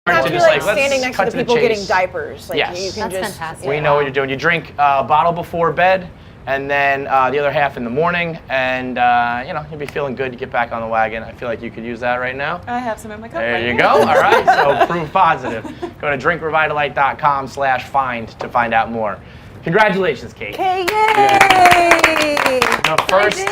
to just like standing next to the people getting diapers. Like, yes. you can That's just, fantastic. We know what you're doing. You drink a bottle before bed, and then the other half in the morning, and you'll be feeling good to get back on the wagon. I feel like you could use that right now. I have some in my cup. There you go. All right. So proof positive. Go to drinkrevitalyte.com/find to find out more. Congratulations, Kate. Okay, yay! The first.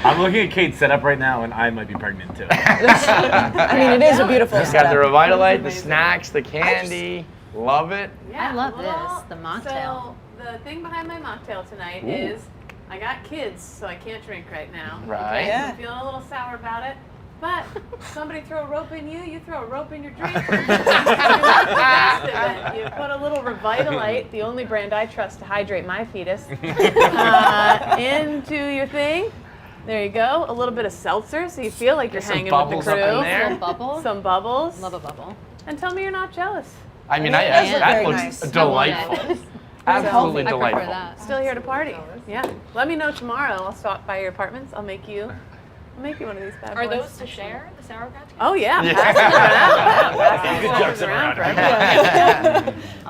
I'm looking at Kate's setup right now, and I might be pregnant too. I mean, it is a beautiful Got the setup. Revitalyte, the snacks, the candy. Love it. I love this, the mocktail. So the thing behind my mocktail tonight is I got kids, so I can't drink right now. Right. Okay, Yeah. so I'm feeling a little sour about it. But somebody throw a rope in you, you throw a rope in your drink. You put a little Revitalyte, the only brand I trust to hydrate my fetus, into your thing. There you go. A little bit of seltzer, so you feel like you're hanging with the bubbles up in crew. there. Little bubble. Some bubbles. Love a bubble. And tell me you're not jealous. I mean, It does look that very looks nice. delightful. Absolutely I prefer delightful. that. Still here to party. Yeah. Let me know tomorrow. I'll stop by your apartments. I'll make you one of these bad boys. Are those to share, the Sour Patch Kids? Oh yeah. Yeah. Pass them around.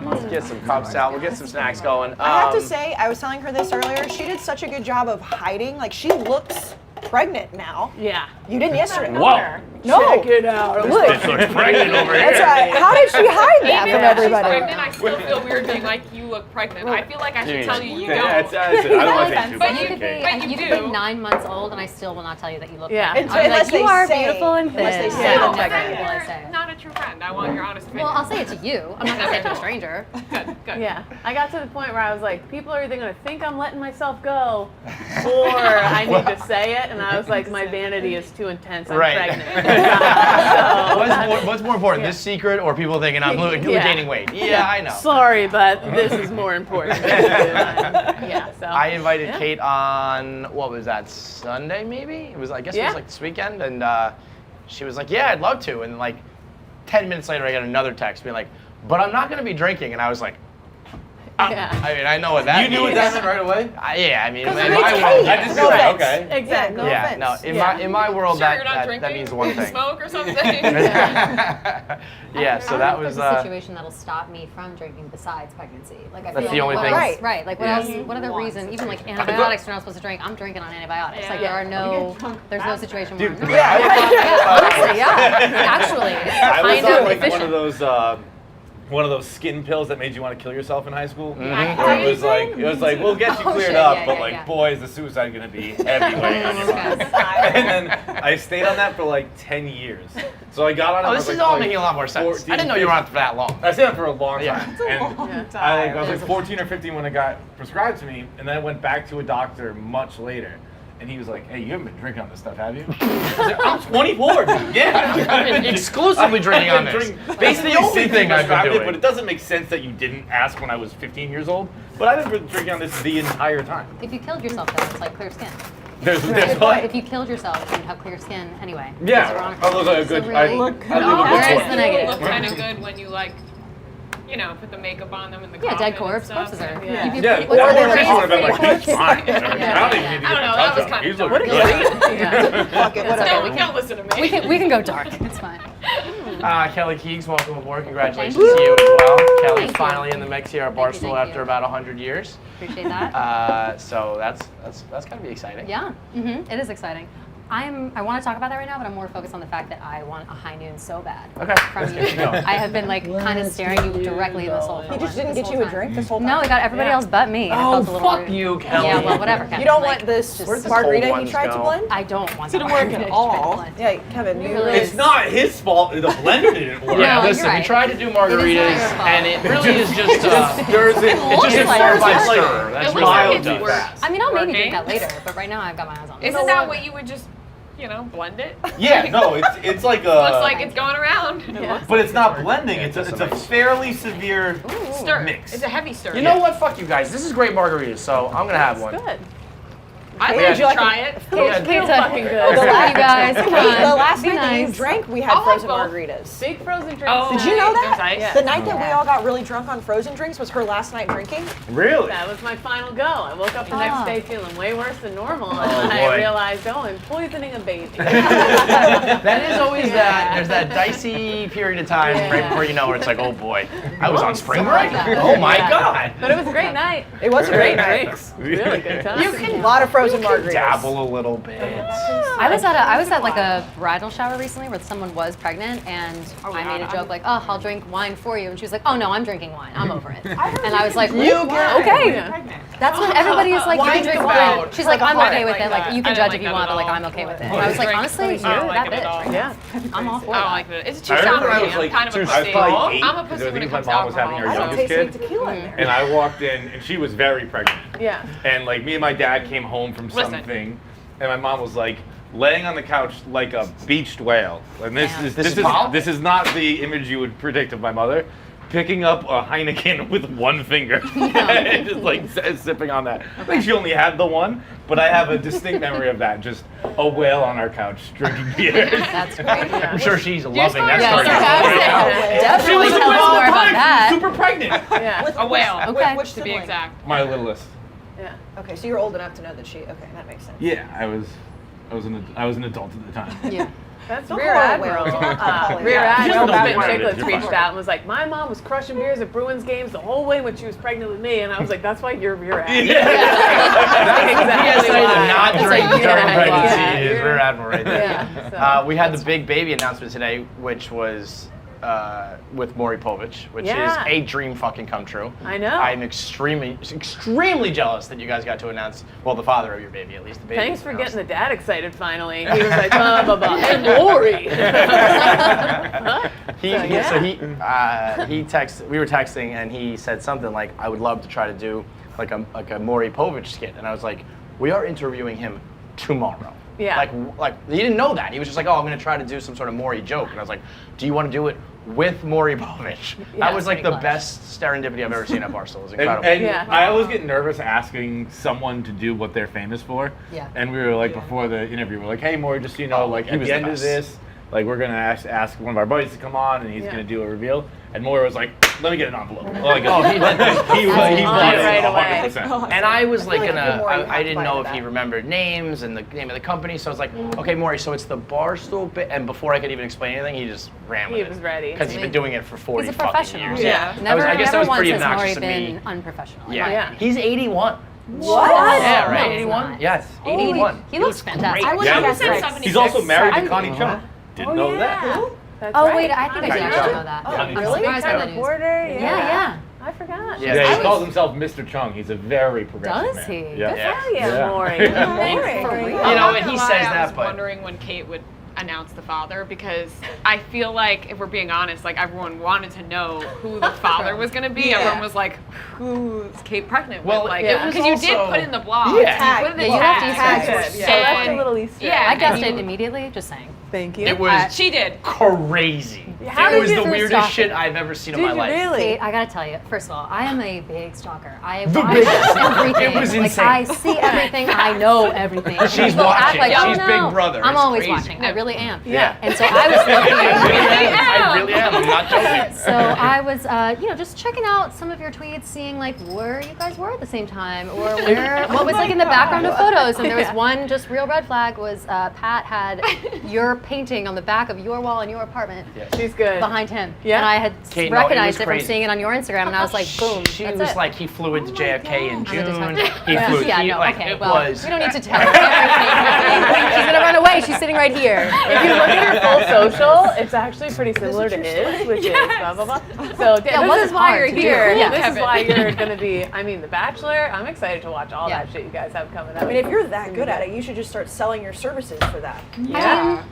Let's get some cups out. We'll get some snacks going. I have to say, I was telling her this earlier, she did such a good job of hiding. Like, she looks pregnant now. Yeah. You didn't yesterday. Whoa. No. Check it out. Look. This looks pregnant over That's here. right. How did she hide that Even from if everybody? she's pregnant, I still feel weird being like, you look pregnant. I feel like I should tell you you Yeah, don't. I don't want to say too But much. you could Okay. be, But and you you could do. be 9 months old, and I still will not tell you that you look Yeah. pregnant. Unless I'm like, they you are say- beautiful and unless they thin. say Yeah, they're no, pregnant. that's what I say. Not a true friend. I want your honest opinion. Well, I'll say it to you. I'm not gonna say it to a stranger. Good, good. Yeah. I got to the point where I was like, people are either gonna think I'm letting myself go, or I need to say it. And I was like, my vanity is too intense. I'm Right. pregnant. What's more important, this secret or people thinking I'm gaining weight? Yeah, I know. Sorry, but this is more important. Yeah. So. I invited Kate on, what was that, Sunday maybe? It was, I guess it was like this weekend, and she was like, yeah, I'd love to. And like 10 minutes later, I got another text being like, but I'm not going to be drinking. And I was like, Yeah. I mean, I know what that means. You knew what that meant right away? Yeah, I mean, in Because my it's world, Kate. I just No said, offense. okay. Exactly. No yeah, offense. no, in my world, Sure, you're not that drinking? means one thing. Smoke or something? Yeah, so that was. There's a situation that'll stop me from drinking besides pregnancy. Like I That's feel the only what thing. else- Right. Like what Yeah. else? What other reason? Even like antibiotics, you're not supposed to drink. I'm drinking on antibiotics. Like there are no. There's no situation where. I'm not. Honestly, yeah. Actually, it's I was kind on of like efficient. one of those skin pills that made you want to kill yourself in high school. Mhm. Where it was like, we'll get you Oh, cleared shit, up, yeah, but yeah, like, yeah. boy, is the suicide gonna be heavyweight on your Okay. body. And then I stayed on that for like 10 years. So I got on it. Oh, when I this was, is like, all like making a lot more sense. 14, I didn't know you were on it for that long. I stayed on it for a long time. Yeah. And I was like 14 or 15 when it got prescribed to me, and then I went back to a doctor much later. And he was like, hey, you haven't been drinking on this stuff, have you? I was like, I'm 24, dude. Yeah. I've been exclusively drinking on this. Basically, the only since thing you I've been prescribed it, doing. but it doesn't make sense that you didn't ask when I was 15 years old. But I've been drinking on this the entire time. If you killed yourself, though, it's like clear skin. There's what? If you killed yourself, you'd have clear skin anyway. Yeah, Ironically. I look like a good. So I really, look. no, I live a where's good the life. negative? You look kind of good when you like, put the makeup on them in the Yeah, coffin dead and corpse. stuff. Corpses are. Yeah. Yeah, What's that the one race would have been like, for? he's fine. I don't even need to Yeah. get I don't a know, that was touch-up. kind He's of looking dark. good. Yeah. Fuck it, whatever. No, don't listen to me. We can go dark. It's fine. Kelly Keegs, welcome aboard. Congratulations Thank to you. you as well. Kelly's Thank you. finally in the mix here at Thank you, Barstool thank after you. about 100 years. Appreciate that. So that's gotta be exciting. Yeah, it is exciting. I want to talk about that right now, but I'm more focused on the fact that I want a high noon so bad. Okay. From you. I have been like kind of staring you directly in the soul. He just didn't get you a drink this whole time? No, he got everybody else but me. and it Oh, felt a little fuck rude. you, Kelly. Yeah, well, whatever. Kevin. You don't Like, want this just- margarita cold he ones tried to go? blend? I don't want Didn't that work margarita at to try to all. blend. Yeah, Kevin, you Really? It's not his fault. The blender didn't work. Yeah, No, listen, you're we right. tried to do It is not margaritas, your fault. and it really is just Stirs it. it's just a like stir by it's like- stir. That's It really looks what like it it's does. worse. I mean, I'll maybe Working. drink that later, but right now I've got my eyes on it. Isn't that what you would just, blend it? Yeah, no, it's like a. Looks like it's going around. But it's not blending. It's a fairly severe Stir. mix. It's a heavy stir. You know what? Fuck you guys. This is great margaritas, so I'm gonna have one. Good. I'd Would like you to try it. Feels fucking good. You guys, come on. The last Be night that you nice. drank, we had I'll frozen go. margaritas. Big frozen drinks. Oh, Did you know that? there's ice. The night that we Yeah. all got really drunk on frozen drinks was her last night drinking. Really? That was my final go. I woke up the next day feeling way worse than normal, and boy. I realized, I'm poisoning a baby. That is always that. There's that dicey period of time right before you know where it's like, oh boy, I was on spring break. Oh my god. But it was a great night. It was a great night. Drinks. Really good time. A lot of frozen margaritas. Dabble a little bit. I was at like a bridal shower recently where someone was pregnant, and I made a joke like, "Oh, I'll drink wine for you," and she was like, "Oh no, I'm drinking wine. I'm over it." And I was like, "Okay." That's when everybody is like, "You can drink wine." She's like, "I'm okay with it. Like, you can judge if you want, but like, I'm okay with it." And I was like, "Honestly, you're that bitch." Yeah. I'm all for I don't that. like it. It's too I remember sour. I was I'm like, kind of a I was pussy. probably 8, I'm a because pussy I when think it my comes to mom was having her alcohol. youngest kid. Tequila in there. And I walked in, and she was very pregnant. Yeah. And like me and my dad came home from Listen. something, and my mom was like laying on the couch like a beached whale. And this Damn. is This this is is Paul? this is not the image you would predict of my mother. Picking up a Heineken with one finger, and just like sipping on that. I think she only had the one, but I have a distinct memory of that. Just a whale on our couch drinking beer. That's great. I'm sure she's loving that Yeah, story. definitely She was tell us more about that. super pregnant. Yeah. With A whale. Okay. Which To be sibling? exact. My littlest. Yeah. Okay, so you're old enough to know that she. Okay, that makes sense. Yeah, I was an adult at the time. Yeah. That's Don't Rear call her Admiral. whales. Don't call her Rear whales. Admiral Just Ben don't be Chicklets you're reached fine. out and was like, my mom was crushing beers at Bruins games the whole way when she was pregnant with me. And I was like, that's why you're Rear Admiral. Exactly PSA to why. not It's drink like, during yeah, pregnancy yeah. is Rear Admiral right there. Yeah. So. We had the big baby announcement today, which was with Maury Povich, which Yeah. is a dream fucking come true. I know. I'm extremely jealous that you guys got to announce, well, the father of your baby, at least the baby. Thanks for getting the dad excited finally. He was like, blah, blah, blah. Hey, Maury. He texted, we were texting, and he said something like, I would love to try to do like a Maury Povich skit. And I was like, we are interviewing him tomorrow. Yeah. Like he didn't know that. He was just like, oh, I'm gonna try to do some sort of Maury joke. And I was like, do you want to do it with Maury Povich? That was like the pretty best serendipity I've ever seen at Barstool. It was And, incredible. and Yeah. I always get nervous asking someone to do what they're famous for. Yeah. And we were like, before the interview, we're like, hey, Maury, just so you know, like he at was the the end of best. this, like we're gonna ask one of our buddies to come on, and he's Yeah. gonna do a reveal. And Maury was like, let me get an envelope. Like, Oh, he did this. he On wanted it right away. 100%. And I was like like gonna, Maury would I have didn't to know buy if he that. remembered names and the name of the company, so I was like, okay, Maury, so it's the Barstool bit, and before I could even explain anything, he just ran with He it. was ready. Because he's been doing it for 40 He's a fucking professional. years. Yeah. Never, I guess that never was once pretty has Maury obnoxious of been me. unprofessional. Yeah. Yeah. He's 81. What? Yeah, right? No, he's 81? not. Yes, 81. He looks fantastic. I would Yeah. have I guessed would say right. 76. He's also married to I'm- Connie Chung. Didn't know that. That's Oh right. wait, I think I did Yeah. actually know that. Oh, Connie really? Chung. Surprised by Big-time that news. reporter. Yeah, I forgot. Yeah. Yeah, I he was- calls himself Mr. Chung. He's a very progressive Does man. he? Yeah. Good Hell yeah, Yeah. Maury. Yeah. Maury. You know, I'm not and he gonna lie, says I that, was but wondering when Kate would announce the father, because I feel like, if we're being honest, like everyone wanted to know who the father was going to be. Yeah. Everyone was like, who's Kate pregnant Well, with? Like, it was because you did also- put in the blog. Yeah. You put in the Yeah, you left Easter tag. eggs. Yeah. I left a And- little Easter yeah, I egg. guessed it immediately. Just saying. Thank you. it was She did. crazy. How It did was you the do weirdest stalking? shit I've ever seen in Did my you life. really? Kate, I gotta tell you. First of all, I am a big stalker. I The watch biggest. everything. It was like insane. I see everything. I know everything. She's People act watching. like, oh, She's no. Big Brother. I'm It's always crazy. watching. I really am. Yeah. And so I was looking. I really am. I'm not joking. So I was, just checking out some of your tweets, seeing like where you guys were at the same time, or what was like in the background of photos. And there was one just real red flag was Pat had your painting on the back of your wall in your apartment She's good. behind him. Yeah. And I had Kate, no, it recognized was it from crazy. seeing it on your Instagram, and I was like, boom. She that's was it. like, he flew into JFK in I'm a June. detective. He flew. Yeah, he, no, like, okay, it well, was. we don't need to tell everything. She's gonna run away. She's sitting right here. If you look at her full social, it's actually pretty similar to his, which is blah, blah, blah. So Yeah, this what is is why hard you're to do? here. Yeah. This is why you're going to be, The Bachelor. I'm excited to watch all Yeah. that shit you guys have coming up. I mean, if you're that good at it, you should just start selling your services for that. I mean,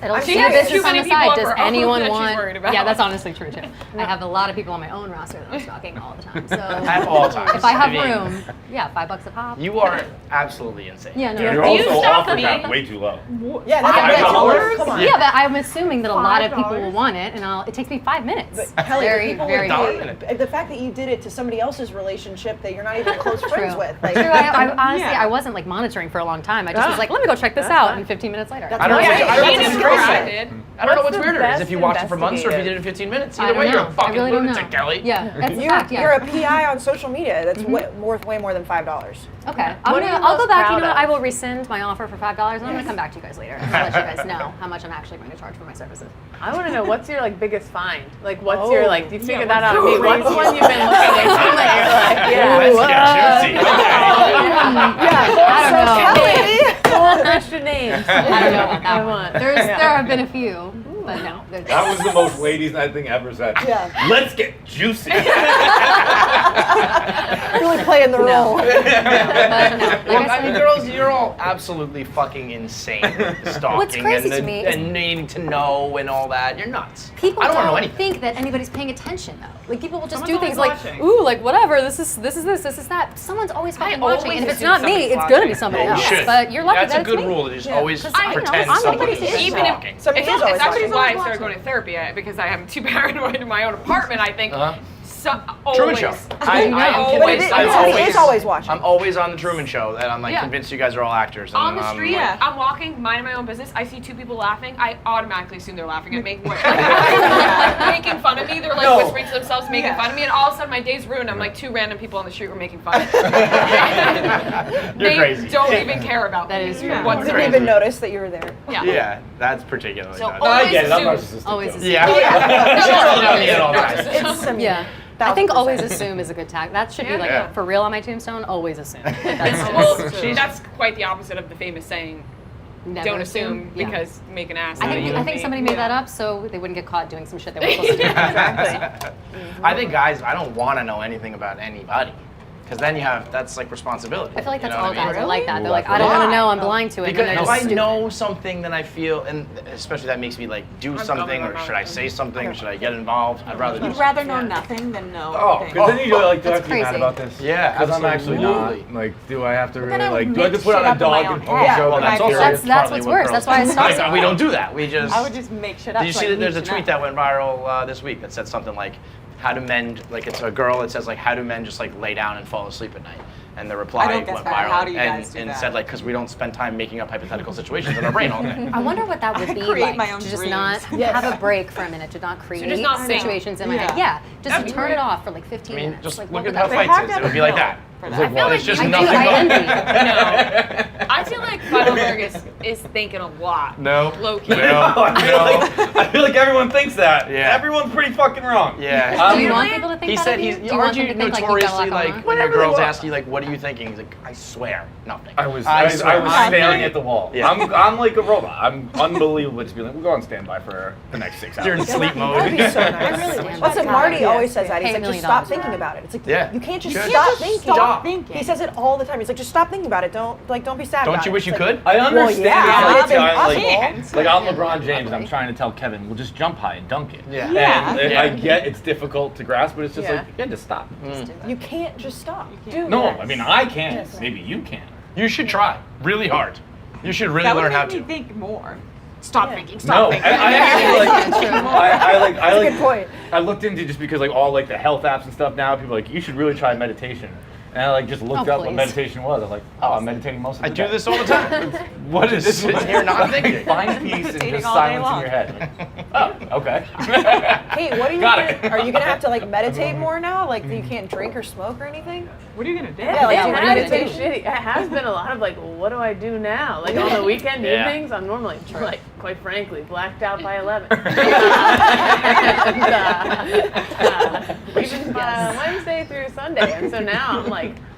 It'll She be a has business too on many the people side. of Does her own anyone that she's want? worried about. Yeah, that's honestly true too. I have a lot of people on my own roster that I'm stalking all the time. So At all times. if I have mean, room, yeah, $5 a pop. You are absolutely insane. Yeah, no. You're Do you also stalk offering me? that way too low. Yeah, that's $5? Come on. Yeah, but I'm assuming that a lot of people $5? will want it, and it takes me 5 minutes. But Kelly, very, the people very would pay, the fact that you did it to somebody else's relationship that you're not even close friends True. with. Like, True. I honestly, Yeah. I wasn't like monitoring for a long time. I just was like, let me go check this out, and 15 minutes later. That's I don't know. Yeah, I don't know she what's did crazy. what I did. I don't know What's what's the weirder is if best you watched it for months or if you did it investigative? in 15 minutes. I Either don't way, you're know. a fucking I really don't lunatic, know. Kelly. Yeah, that's a you're, fact. Yeah. you're a PI on social media. That's way more than $5. Okay, What are you I'll go most back. You proud know, of? I will rescind my offer for $5, and I'm gonna come back to you guys later and let you guys know how much I'm actually going to charge for my services. I want to know what's your like biggest find? Like what's Oh. your like? Do you figure that what's out? the Hey, what's craziest one you've been looking into? Like, you're like, yeah. Let's get juicy. I don't know. Full Christian names. I don't know about that I one. want. There have been a few, but no. That was the most ladies' night thing ever said. Yeah. Let's get juicy. Really playing the role. But no, like Well, I I mean, said, girls, you're all absolutely fucking insane with stalking What's crazy and, to me is- and needing to know and all that. You're nuts. people I don't want to know don't anything. think that anybody's paying attention though. Like people will just Someone's do things always like, watching. ooh, like whatever. This is this, this is that. Someone's always fucking watching, always and if it's assume not me, somebody's it's gonna be watching. somebody Yeah, you else. should. But you're lucky That's that a good it's me. rule to just Yeah. always 'Cause I know, pretend I'm somebody nobody's is Even if stalking. Somebody's it's always actually watching. why I started going to therapy because I am too paranoid in my own apartment. I think Uh-huh. Truman always. Show. I But always, it is, I somebody always is always watching. I'm always on the Truman Show, and I'm like Yeah. convinced you guys are all actors. on and the I'm street. like- I'm walking, minding my own business. I see two people laughing. I automatically assume they're laughing at me, making fun of me. They're like No. whispering to themselves, making fun of me, and all of a sudden my day's ruined. I'm like two random people on the street were making fun of me. You're They crazy. don't even care about That me is true. I whatsoever. didn't even notice that you were there. Yeah. Yeah, that's particularly So nuts. always I get it. I'm assume. narcissistic. Always too. assume. Yeah. She's all about me at all times. It's some, Yeah. I think 1000%. always assume is a good tag. That should be like Yeah. for real on my tombstone. Always assume. That's Well, just that's quite the opposite of the famous saying, never don't assume Yeah. because make an ass I out of think you. I think somebody made that up so they wouldn't get caught doing some shit they weren't supposed to do. I think guys, I don't want to know anything about anybody, because then that's like responsibility. I feel like you that's know all what I mean? guys are like that. They're Ooh, like, I I don't want to feel know. I'm that. blind to it. Because and if they're I just know something, then I feel, and especially that makes me like do something, or should I say something? Should I get involved? I'd rather do You'd something. rather know nothing than know Oh, things. because then you go like, do I have to That's be mad crazy. about this? Yeah, Because I'm actually absolutely. not. Like, do I have to then really I would like? Do I have to mix put shit on a up in my dog own and pony head. show? Well, that that's I also feel- That's partly what's what worse. girls That's why I do. stopped Like, it. we don't do that. We just. I would just make shit up. Did you so see I that there's a need to tweet know. that went viral this week that said something like, how do men, like it's a girl that says like, how do men just like lay down and fall asleep at night? And the reply I don't get went that. viral How do you and, guys do and that? said like, because we don't spend time making up hypothetical situations in our brain all day. I wonder what that would be create like my own to just dreams. not have a break for a minute, to not create just not think. situations in my Yeah. head. Yeah, just That'd to be turn great. it off for like 15 I mean, minutes. just like, look what at would how that They be? fights have is. to It have would be a like pill that. for It's that. like, well, it's just I do, nothing I going envy. No. I feel like Feitelberg is thinking a lot. No. Low key. No. I feel like everyone thinks that. Yeah. Everyone's pretty fucking wrong. Yeah. Do you want people to think He that said of you? he's. Do you want Aren't them you to think like you've got a lot notoriously going like on? when your Whatever girls they want. ask you like, what are you thinking? He's like, I swear, nothing. I was swear. staring at the wall. Yeah. I'm like a robot. I'm unbelievable. Just be like, we'll go on standby for the next 6 You're in hours. sleep mode. That'd be so nice. I really stand That's by what that. Marty Yeah. always says. That he's Pay like, $1 just million stop for thinking that. about it. It's like Yeah. you can't just Should. stop thinking. Stop thinking. He says it all the time. He's like, just stop thinking about it. Don't be sad. Don't about you it. wish you It's like, could? I understand. yeah, it's like, impossible. like I'm LeBron James. I'm trying to tell Kevin, well, just jump high and dunk it. Yeah. Yeah. And Yeah. I get it's difficult to grasp, but it's just Yeah. like, yeah, just stop. You can't just stop. Do No, this. I mean I can. Yes. Maybe you can. You should try really hard. You should really That would learn how make me to. think more. Stop thinking. No, Stop thinking. I actually like. I That's a like. good point. I looked into just because like all like the health apps and stuff now. People are like, you should really try meditation. And I like just looked Oh, up what please. meditation was. I was like, oh, I'm meditating most of the I day. do this all the time. What is this? Sitting here not thinking. Find peace and Meditating just all day silence in long. your head. Oh, okay. Kate, what are you? Got gonna, it. Are you gonna have to like meditate more now? Like you can't drink or smoke or anything? What are you gonna do? Yeah, like, It do has been meditation. shitty. It has been a lot of like, what do I do now? Like on the weekend Yeah. evenings, I'm normally like, quite frankly, blacked out by 11. Even Wednesday through Sunday, and so now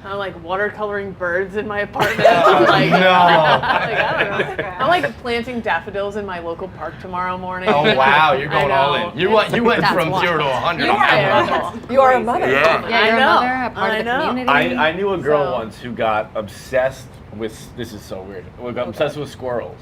I'm like watercoloring birds in my apartment. I'm like, No. I don't know. I'm like planting daffodils in my local park tomorrow morning. Oh wow, you're going all know. in. You went That's from wild. 0 to 100 You on that are. one. You are a mother. Yeah. Yeah, you're I a know. mother, a part I of the know. community. I knew a girl So- once who got obsessed with. This is so weird. Who got obsessed with squirrels,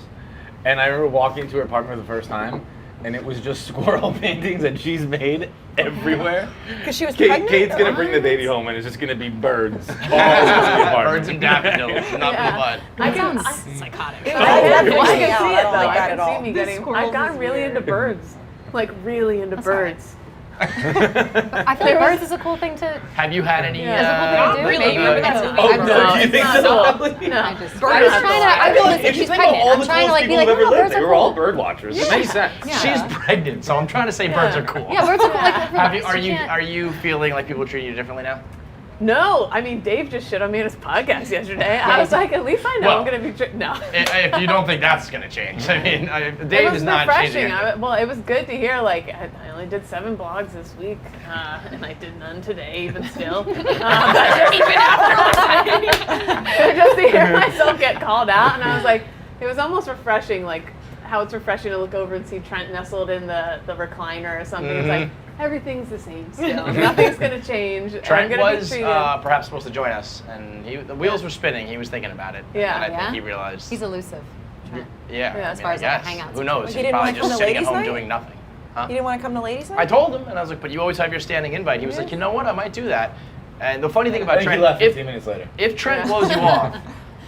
And I remember walking into her apartment for the first time, and it was just squirrel paintings that she's made everywhere. Because she was pregnant? Kate's gonna bring the baby home, and it's just gonna be birds all over the apartment. Birds and daffodils, nothing but. That sounds psychotic. I can freaks see me it out. though. I don't like I that can at see all. me getting. I've gotten really into birds, like really into birds. I feel like birds is a cool thing to. Have you had any? Yeah. Is it a cool thing to do? really. Maybe. Remember that movie? Oh, I'm no, not- do you think not so? cool. No. I just. Birds I was are trying to. cool. I feel like If you she's think of pregnant. all I'm the trying to coolest like be people like, who've ever no, lived, birds they are were all cool. bird watchers. It makes sense. Yeah. She's pregnant, so I'm trying to say birds are cool. Yeah, birds are cool. Like, Have you, relax, can't- are you feeling like people treat you differently now? No, I mean Dave just shit on me in his podcast yesterday. I was like, at least I know Well, I'm gonna be. No. If you don't think that's gonna change, I mean, It Dave was is not changing refreshing. anything. Well, it was good to hear. Like, I only did 7 blogs this week, and I did none today, even still. Just to hear myself get called out, and I was like, it was almost refreshing, like how it's refreshing to look over and see Trent nestled in the recliner or something. It's like everything's the same still. Nothing's gonna change. I'm Trent gonna was be treated. perhaps supposed to join us, and the wheels were spinning. He was thinking about it. Yeah. And I Yeah? think he realized. He's elusive. yeah. Yeah, as far as, like, a I guess. hangout Who knows? He He's didn't probably wanna come just to sitting at ladies' home night? doing nothing. Huh? You didn't want to come to ladies' night? I told him, and I was like, but you always have your standing invite. He was like, you know what? I might do that. And the funny thing I about think he Trent, left 15 minutes later. if Trent blows you off,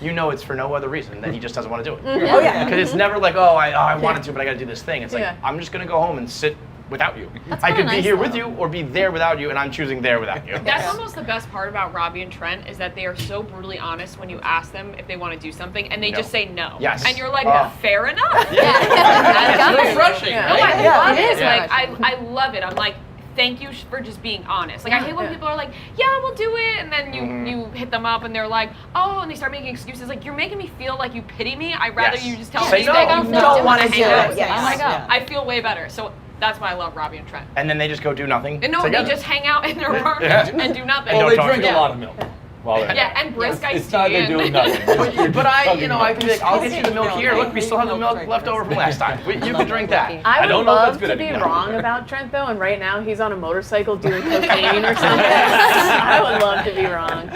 you know it's for no other reason than he just doesn't want to do it. Oh, yeah. Because it's never like, oh, I wanted to, but I got to do this thing. It's like, Yeah. I'm just going to go home and sit without you. That's I kinda could be nice, here though. with you or be there without you, and I'm choosing there without you. That's almost the best part about Robbie and Trent is that they are so brutally honest when you ask them if they want to do something, and they No. just say no. Yes. And you're like, Oh. fair enough. It's refreshing, Yeah. No, I right? love it it. is Like refreshing. I love it. I'm like, thank you for just being honest. Like I hate when Yeah. people are like, yeah, we'll do it, and then you hit them up and they're like, oh, and they start making excuses. Like you're making me feel like you pity me. I'd rather Yes. you just tell Say me no. that You you don't wanna hang do out. it, yes. I'm like, Yeah. I feel way better. So that's why I love Robbie and Trent. And then they just go do nothing. And no, together. they just hang out in their apartment Yeah. and do nothing. And Well, don't they talk drink to a you. lot of milk while they're Yeah, and brisk iced It's not tea they're and- doing nothing. But I, Chugging you know, milk. I can be like, I'll get you the milk here. Look, we still have the milk left over from last time. You can drink that. I would don't know if that's love good to be anymore. wrong about Trent though, and right now he's on a motorcycle doing cocaine or something. I would love to be wrong.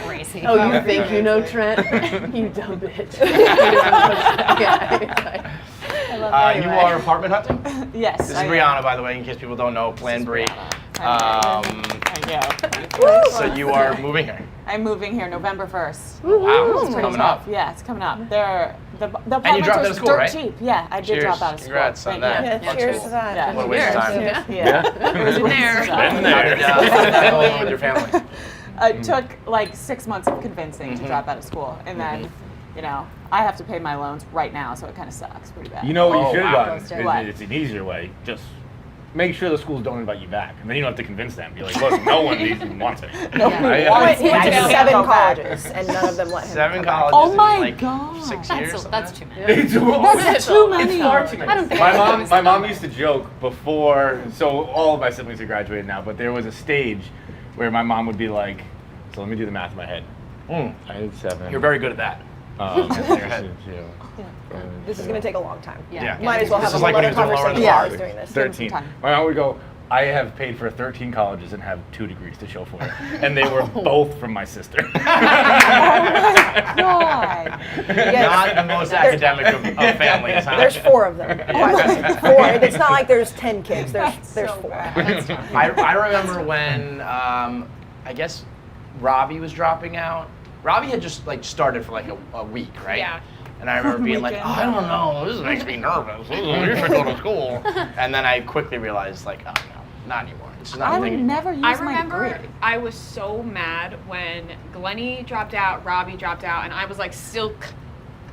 Crazy. Oh, you think you know Trent? You dumb bitch. Yeah, You are apartment hunting? Yes. This is I am. Brianna, by the way, in case people don't know. Plan Brie. I know. So you are moving here. I'm moving here November 1st. Wow, it's coming up. Yeah, it's coming up. The And you apartments dropped are out of school, dirt right? cheap. Yeah, I did Cheers. drop out of school. Congrats on Thank that. you. Yeah, Fun cheers school. to that. Yeah. What a waste of time. Yeah. Yeah. Been there. Been How did there. go along with your family? It took like 6 months of convincing to drop out of school, and then, you know, I have to pay my loans right now, so it kind of sucks pretty bad. You know what Oh, you should wow. have done? What? It's an easier way. Just make sure the schools don't invite you back, and then you don't have to convince them. Be like, look, no one even wants it. No Yeah. one I- wants He went me. to I can't 7 go back. colleges, and none of them let him. 7 come back. colleges Oh my in like God. 6 years. That's too many. It's That's too many. far too many. I don't think My mom used to joke before, so all of my siblings have graduated now, but there was a stage where my mom would be like, so let me do the math in my head. Mm. I had 7. You're very good at that. This is going to take a long time. Yeah. Might as well This have is a like whole when he other was doing Laura conversation in the while I Park. was doing this. 13. time. My mom would go, I have paid for 13 colleges and have 2 degrees to show for it. And they were both from my sister. God. Not the most academic of families, huh? There's 4 of them. by the way. 4. It's not like there's 10 kids. There's 4. I remember when I guess Robbie was dropping out. Robbie had just like started for like a week, right? Yeah. And I remember being like, oh, I don't know, this makes me nervous. You should go to school. And then I quickly realized, like, oh no, not anymore. It's just not I a would thing. never use I my remember degree. I was so mad when Glennie dropped out, Robbie dropped out, and I was like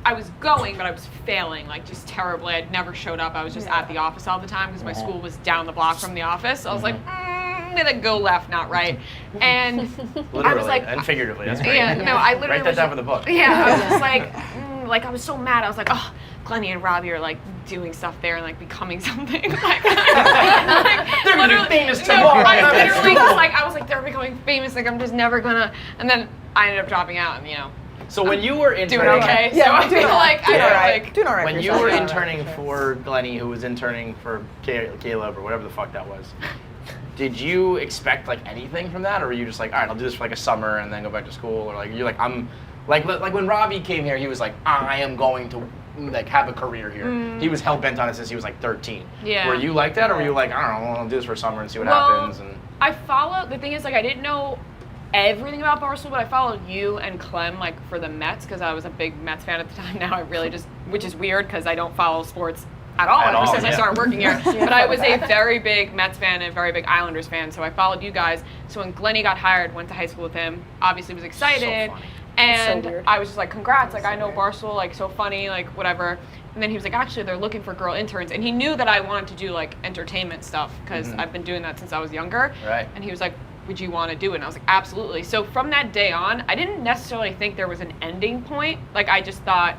I was going, but I was failing, like just terribly. I'd never showed up. I was just at the office all the time because my school was down the block from the office. So I was like, I'm gonna go left, not right. And Literally I was like, and figuratively. That's great. yeah, no, I literally Write that was down for the book. Yeah, I was just like I was so mad. I was like, oh, Glennie and Robbie are like doing stuff there and like becoming something. Like They're gonna be literally- famous no, tomorrow. I literally was like, they're becoming famous. Like I'm just never gonna. And then I ended up dropping out, and you know, So when you were doing interning, okay. Yeah, so I doing feel all like right. Doing I all was right. like, Doing all right. when for you yourself. were Yeah. interning for Glennie, who was interning for Caleb or whatever the fuck that was, did you expect like anything from that, or were you just like, all right, I'll do this for like a summer and then go back to school, or like you're like I'm like when Robbie came here, he was like, I am going to like have a career here. He was hell bent on it since he was like 13. Yeah. Were you like that, or were you like, I don't know, I'll do this for summer and see what happens? And I follow. The thing is, like, I didn't know everything about Barstool, but I followed you and Clem like for the Mets because I was a big Mets fan at the time. Now I really just, which is weird because I don't follow sports at all ever since I started working here. But I was a very big Mets fan and a very big Islanders fan, so I followed you guys. So when Glennie got hired, went to high school with him, obviously was excited. So funny. And So weird. I was just like, congrats, like I know Barstool, like so funny, like whatever. And then he was like, actually they're looking for girl interns. And he knew that I wanted to do like entertainment stuff because I've been doing that since I was younger. Right. And he was like, would you want to do it? And I was like, absolutely. So from that day on, I didn't necessarily think there was an ending point. Like I just thought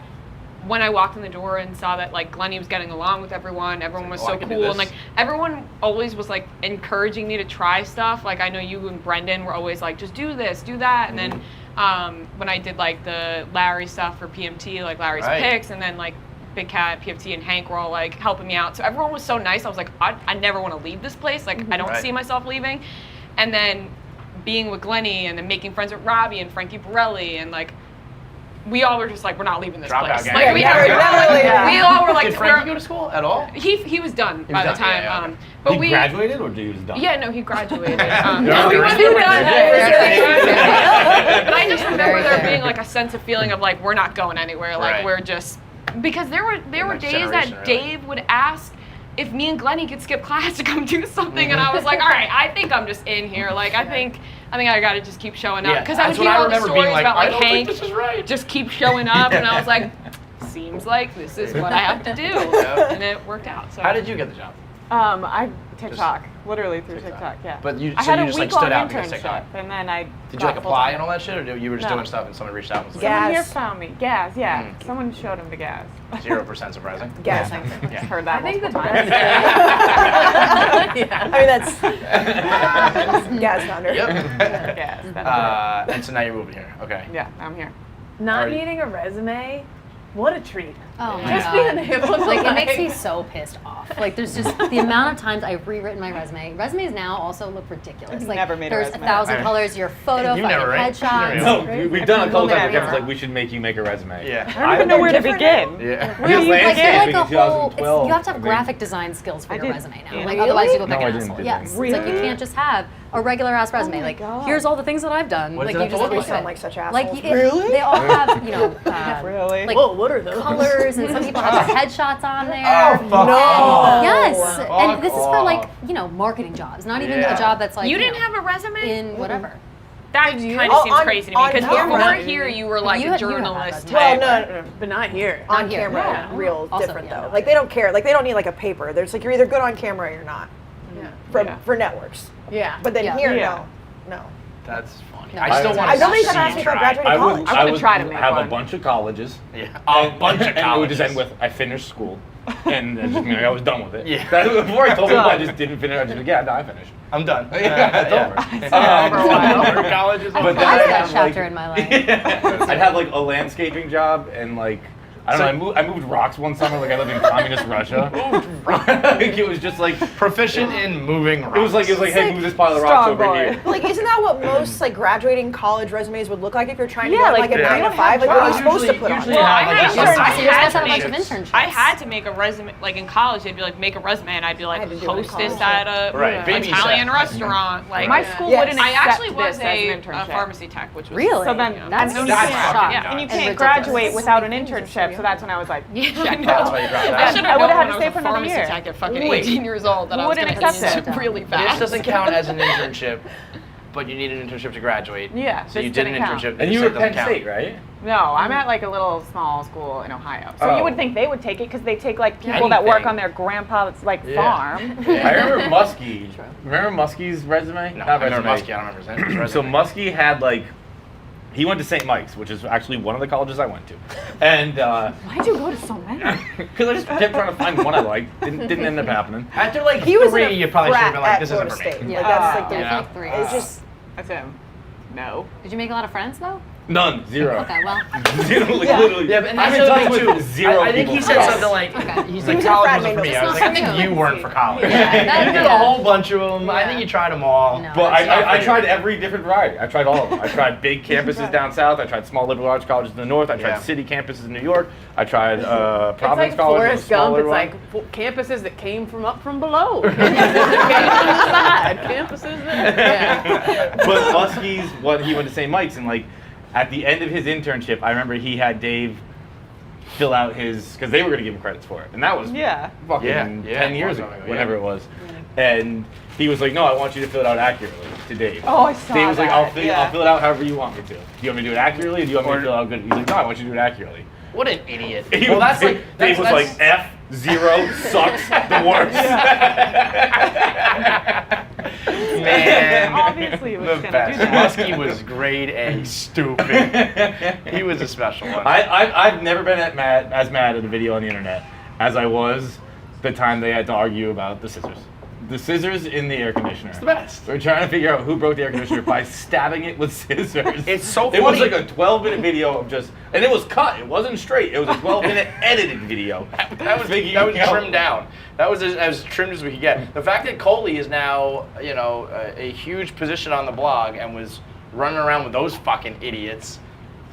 when I walked in the door and saw that like Glennie was getting along with everyone was oh, so I can do cool. this. And like everyone always was like encouraging me to try stuff. Like I know you and Brendan were always like, just do this, do that. And then when I did like the Larry stuff for PMT, like Larry's picks, and then like Big Cat, PFT, and Hank were all like helping me out. So everyone was so nice. I was like, I never want to leave this place. Like I don't see myself leaving. And then being with Glennie and then making friends with Robbie and Frankie Borelli and like we all were just like, we're not leaving this Dropout place. gang. Like we all were like, did Frankie go to school at all? he was done by the done, time. yeah, okay. But He we graduated or he was done? Yeah, no, he graduated. No, he wasn't done. Yeah. But I just remember Very there fair. being like a sense of feeling of like we're not going anywhere. Like Right. we're just because there were Next days generation, that really. Dave would ask if me and Glennie could skip class to come do something, and I was like, all right, I think I'm just in here. Like I think I got to just keep showing up Yeah, because I would that's what hear I all the remember being stories like, about I like don't think Hank this is right. just keep showing up, and I was like, seems like this is what I have to do, and it worked out. So How did you get the job? I TikTok, literally through TikTok. Yeah. But you- I so had you a just, like, week-long stood out because internship, TikTok? and then I Did you like got apply full-time. and all that shit, or you were just No. doing stuff and someone reached out and was like, Someone here Gas. found me. Gas, yeah. Someone showed him the gas. 0% surprising? Guessing. Yeah. Heard that I think the multiple best times. thing. I mean, that's gas founder. Yep. Gas. That's And so now you're moving here. Okay. yeah, I'm here. Not Are you- needing a resume, what a treat. Oh my Just God. being able to Like it makes me so pissed off. Like there's just the amount of times I've rewritten my resume. Resumes now also look ridiculous. I've Like never made a there's resume. 1,000 I- colors, your photo, You fucking never, right? headshots. You No, never we've done a couple Everyone times. made It's it. like we should make you make a resume. Yeah. I don't even know where to begin. Yeah. Where do you Like begin? they're like a in whole. 2012, You have to have I think. graphic design skills for I your did. resume now. Yeah. Like Really? otherwise you look No, like I an didn't asshole. do Yes, that. it's like you can't just have a regular ass resume. my Like God. here's all the things that I've done. What like does you that just look We like? sound like such assholes. Like they all have Really? like Whoa, what are those? colors and some people have their headshots on there. Oh, fuck No. off. Yes, Fuck and this is for off. like marketing jobs, not even Yeah. a job that's like you didn't have a resume? in whatever. That kind Oh, of seems on- crazy to on me because before camera. here you were like You a had- you had journalist that Well, type. no, But not here. on Not here. camera, Yeah. real Also, different yeah, though. no. Like they don't care. Like they don't need like a paper. There's like you're either good on camera or you're not. Yeah. For networks. Yeah. But then Yeah. here, Yeah. no. That's funny. No. I still want I to don't think see that asked me you if I try. graduated I college. would, I I would would try to make have one. a bunch of colleges. Yeah. A bunch of And it would colleges. just end with, I finished school. And then just, I was done with it. Yeah. Before I told people I just didn't finish, I just, yeah, no, I finished. I'm done. Yeah, it's over. over a while. Colleges. But then I I'd had that have, chapter like- in my life. I'd have like a landscaping job and like I don't know. I moved rocks one summer. Like I lived in communist Russia. Like, it was just like Proficient in moving rocks. it was like hey, move this pile of rocks Strong over boy. here. Like isn't that what most like graduating college resumes would look like if you're trying to Yeah, get like, like a they 9 to don't 5? have Like what are you jobs. supposed to put on? Usually it? Well, I have, like, had a to- side I So you're had supposed to to have a bunch make of internships. I had to make a resume, like in college, they'd be like, make a resume, and I'd be like, had to do it in hostess college. at a Right, baby Italian set. restaurant. Like My school Yes. wouldn't I accept actually was this as a an internship. pharmacy tech, which was Really? So then That's and you That's can't- fucking yeah. and you And can't ridiculous. graduate without an internship. So that's when I was like, Yeah, check That's out. why you dropped I out. should I have would've known had to when I stay was for a another pharmacy year. tech at fucking Wait. 18 years old that I was Wouldn't going to accept get it. really This fast. doesn't count as an internship, but you need an internship to graduate. Yeah, So you this did an didn't count. internship. And you said were it doesn't Penn count. State, right? No, I'm at like a little small school in Ohio. So Oh. you would think they would take it because they take like people that work Anything. on their grandpa's like Yeah. farm. I remember Muskie. Remember Muskie's resume? No, Not I remember resume. Muskie. I don't remember his resume. So Muskie had like, he went to St. Mike's, which is actually one of the colleges I went to, and Why'd you go to so many? because I just kept trying to find one I liked, didn't end up happening. After like He was three, in a you probably should have frat been like, at this Florida isn't for State. me. Yeah. Like that's like Yeah, the it's like 3. It's just That's him. No. Did you make a lot of friends though? None. Zero. Okay, well. Zero, like, literally. Yeah, but and I'm that's in the touch other thing with too. zero I think he people. said Yes. something like, Okay. he's He like, was a college frat was for man, me. but I was it's like, I not think true. you weren't for college. Yeah, that- You did a whole bunch of them. I think you tried them all. No. But It's not I for tried you. every different variety. I tried all of them. I tried big campuses down south. I tried small liberal arts colleges in the north. I tried Yeah. city campuses in New York. I tried It's Providence like College. Forrest a Gump. smaller It's one. like campuses that came from up from below. Campuses that came from the side. Campuses that. But Muskie's, what he went to St. Mike's, and like at the end of his internship, I remember he had Dave fill out his, because they were going to give him credits for it, and that was fucking Yeah, 10 years ago, yeah. whenever it was. And he was like, "No, I want you to fill it out accurately to Dave." Oh, I saw Dave was like, that, I'll yeah. fill it out however you want me to. Do you want me to do it accurately, or do you want me to fill it out good? He's like, "No, I want you to do it accurately." What an idiot. He Well, was- that's like, Dave was like, F, 0, sucks, the worst. man. Obviously, he was the gonna best. do that. Muskie was grade A stupid. He was a special one. I've never been as mad at a video on the internet as I was the time they had to argue about the scissors. The scissors in the air conditioner. It's the best. We're trying to figure out who broke the air conditioner by stabbing it with scissors. It's so It was funny. like a 12-minute video of just, and it was cut. It wasn't straight. It was a 12-minute edited video. That was trimmed down. That was as trimmed as we could get. The fact that Coley is now, a huge position on the blog and was running around with those fucking idiots.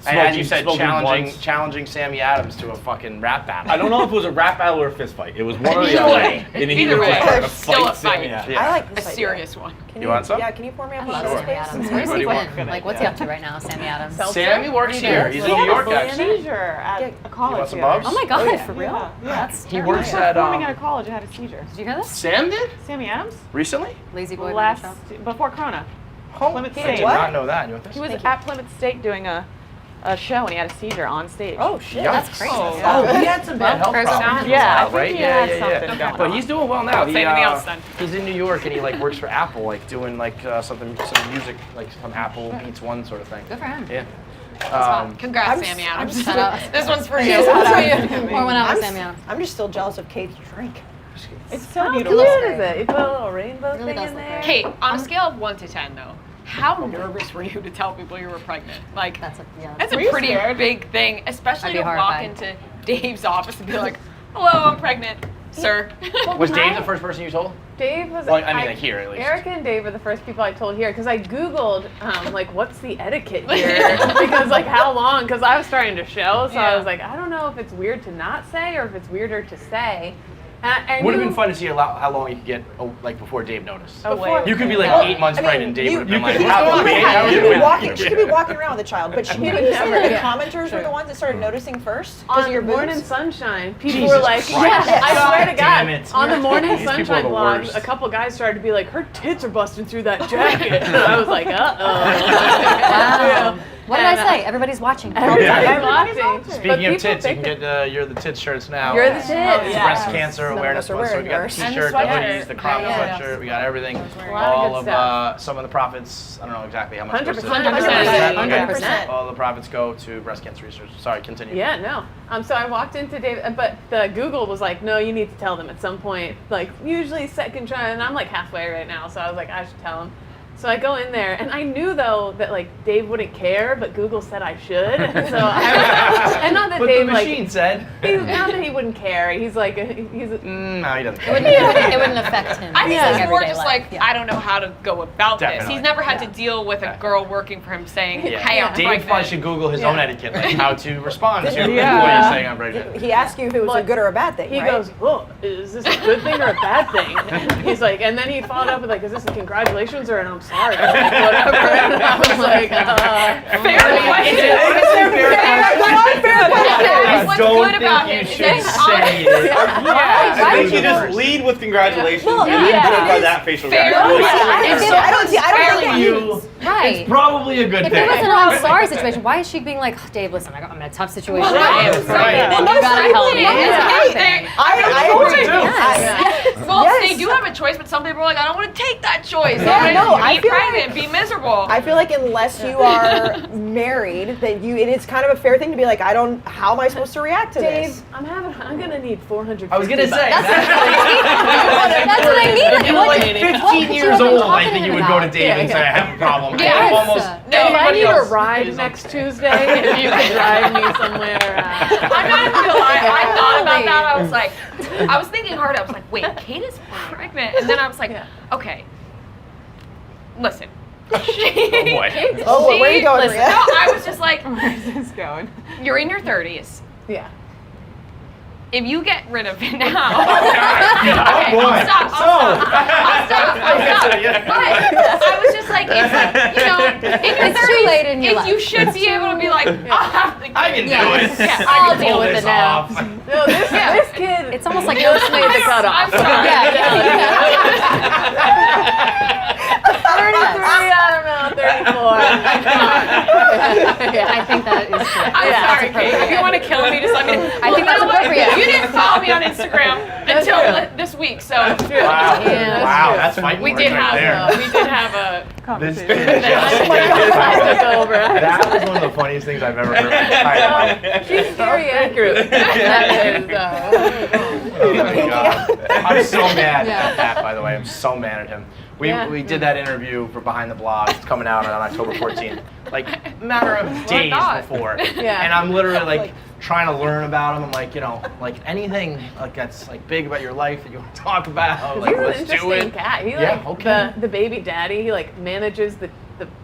And as you said, Smoking blunts. challenging Sammy Adams to a fucking rap battle. I don't know if it was a rap battle or a fist fight. It was one or the Either other. way. And he Either was way. just trying to Still a fight Sammy fight. Adams. Yeah. I like A this idea. serious one. Can You want some? Yeah, can you pour me up I one love of those, Sammy please? Adams. What Where's do he you want? been? Like, what's he up to right now, Sammy Adams? Sammy works here. He's in New York, He had a actually. seizure at a college. want some the other bubs? Oh my God, yeah. for real? Yeah. That's He terrible. works He was at performing at a college and had a seizure. Did you hear this? Sam did? Sammy Adams? Recently? Lazy boy. Last radio show. before Corona. Plymouth I State. did not know that. You want this? He was at Plymouth State doing a show and he had a seizure on stage. Oh shit. That's crazy. Oh, he had some bad health Well, problems. yeah, I for a while, think right? he had Yeah. something going But on. he's doing well now. Don't say anything else then. He's in New York and he works for Apple, doing some music, some Apple Beats One sort of thing. Good for him. Yeah. Congrats, I'm Sammy just- Adams. I'm Shout out. This one's for you. Shout out. Or when I I'm, was Sammy Adams. I'm just still jealous of Kate's drink. It's so How beautiful. cute is it? You put a little rainbow Really thing does in look there. great. Kate, on a scale of 1 to 10, though, how nervous were you to tell people you were pregnant? Like, That's that's a a you pretty scared? big thing, especially I'd be to walk horrified. into Dave's office and be like, "Hello, I'm pregnant, sir." Was Dave the first person you told? Dave was. Well, I mean, like here, at least. Eric and Dave were the first people I told here because I Googled what's the etiquette here because how long? Because I was starting to show, so I Yeah. was like, I don't know if it's weird to not say or if it's weirder to say. I Would have knew- been fun to see how long you could get before Dave noticed. Before- You could be like Well, 8 months I mean, pregnant. Dave you- would have been you like, could- how you long could- are you you could doing? She could be walking around with the child, but you would never, the yeah. commenters were the ones that started noticing first because on of your Morning boobs. Sunshine, people Jesus were like, Christ. "Yes, I swear to God!" Damn it. On the Morning These people are Sunshine the blog, worst. a couple guys started to be like, "Her tits are busting through that jacket," and I was like, "Uh oh." Wow. What did I say? Everybody's watching. Everybody's watching. Speaking of tits, you can get You're the Tits shirts now. You're the tits. It's Yeah. breast cancer None of awareness us are month, so we wearing got the ours. t-shirt, the And the hoodies, the crop Yeah. sweatshirt, we got everything. lot of All good of stuff. some of the profits, I don't know exactly how much. 100%. 100%. 100%. All the profits go to breast cancer research. Sorry, continue. Yeah, no. So I walked into Dave, but the Google was like, "No, you need to tell them at some point." Usually second try, and I'm halfway right now, so I was like, I should tell him. So I go in there, and I knew though that Dave wouldn't care, but Google said I should. So and not that But Dave the machine said. not that he wouldn't care. He's No, he doesn't. It wouldn't affect him. I think It's it's more everyday just life. Yeah. I don't know how to go about this. Definitely. He's never had to deal with Yeah. a girl working for him saying, Yeah. "Hey, I'm Dave pregnant." probably should Google his own etiquette, how to respond to Yeah. employees saying I'm pregnant. He asked you if it was a But good or a bad thing, he right? goes, "Well, is this a good thing or a bad thing?" He's like, and then he followed up with "Is this a congratulations or an I'm sorry?" I'm like, whatever. And I was like, Fair question. I What's don't good about think it? you Is should that say it. I think you just lead with congratulations Well, and then yeah. judge by that facial Fair. reaction. I don't think Telling you, Right. it's probably a good If thing. it was an I'm sorry situation, why is she being like, "Oh, Dave, listen, I'm in a tough situation. Well, I am right. pregnant. Well, You no, gotta some help me." people- It's yeah. happening. I agree. Yes. Well, Yes. they do have a choice, but some people are like, "I don't want to take that choice. Yeah, I no, want I to be feel pregnant, be miserable." I feel like unless you are married, that it is kind of a fair thing to be like, how am I supposed to react to Dave, this? I'm gonna need 400. I was gonna say That's what I needed. If you were like 15 years old, I think you would go to Dave and say, I have a problem. Yeah, I it's, almost I need a else ride is next okay. Tuesday. If you could drive me somewhere. I'm not even gonna lie. I thought about that. I was thinking hard. I was like, wait, Kate is pregnant, and then I was like, okay, listen. Oh boy. Oh, where are you going, Listen, Maria? no, I was just like, Where's this going? you're in your 30s. Yeah. If you get rid of it now, Oh boy. I'll stop. But I was just like, it's like, you know, in your It's 30s, too late in your life. you should be able to be like, I'll have to. I can do it. Yeah, I I'll can deal pull with this it now. off. No, this kid. It's almost like just made the cutoff. I'm sorry. Yeah. 33, I don't know, 34. I think that is true. I'm sorry, Kate. If you want to kill me, just let me know. I think that's By the way, appropriate. You didn't follow me on Instagram until this week, so Wow. Yeah, Wow, that's fighting we words did right there. have a This, Conversation. I took over. that was one of the funniest things I've ever heard. She's very accurate. That is, Oh my God. I'm so mad Yeah. at that, by the way. I'm so mad at him. We did that interview for Behind the Blog. It's coming out on October 14th. Like, a matter of days not? before. Yeah. And I'm literally like trying to learn about him. I'm like, you know, like anything like that's like big about your life that you want to talk about. Like, He's an let's do interesting it. cat. He Yeah, like okay. the baby daddy. He like manages the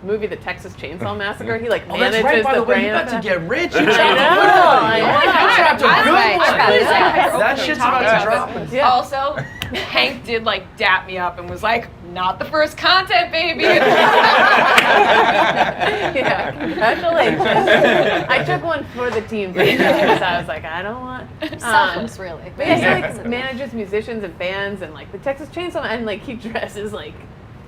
movie The Texas Chainsaw Massacre. He like Oh, that's manages right, by the way, you brand. got to get rich. You I trapped know, a good one. I Oh my know. God, you trapped a By the good way, one. That shit's about to drop. Yeah. Also, Hank did like dap me up and was like, "Not the first content, baby." Yeah, congratulations. I took one for the team because I was like, I don't want. Selfless, really. But yeah, he like manages musicians and bands and like the Texas Chainsaw and like he dresses like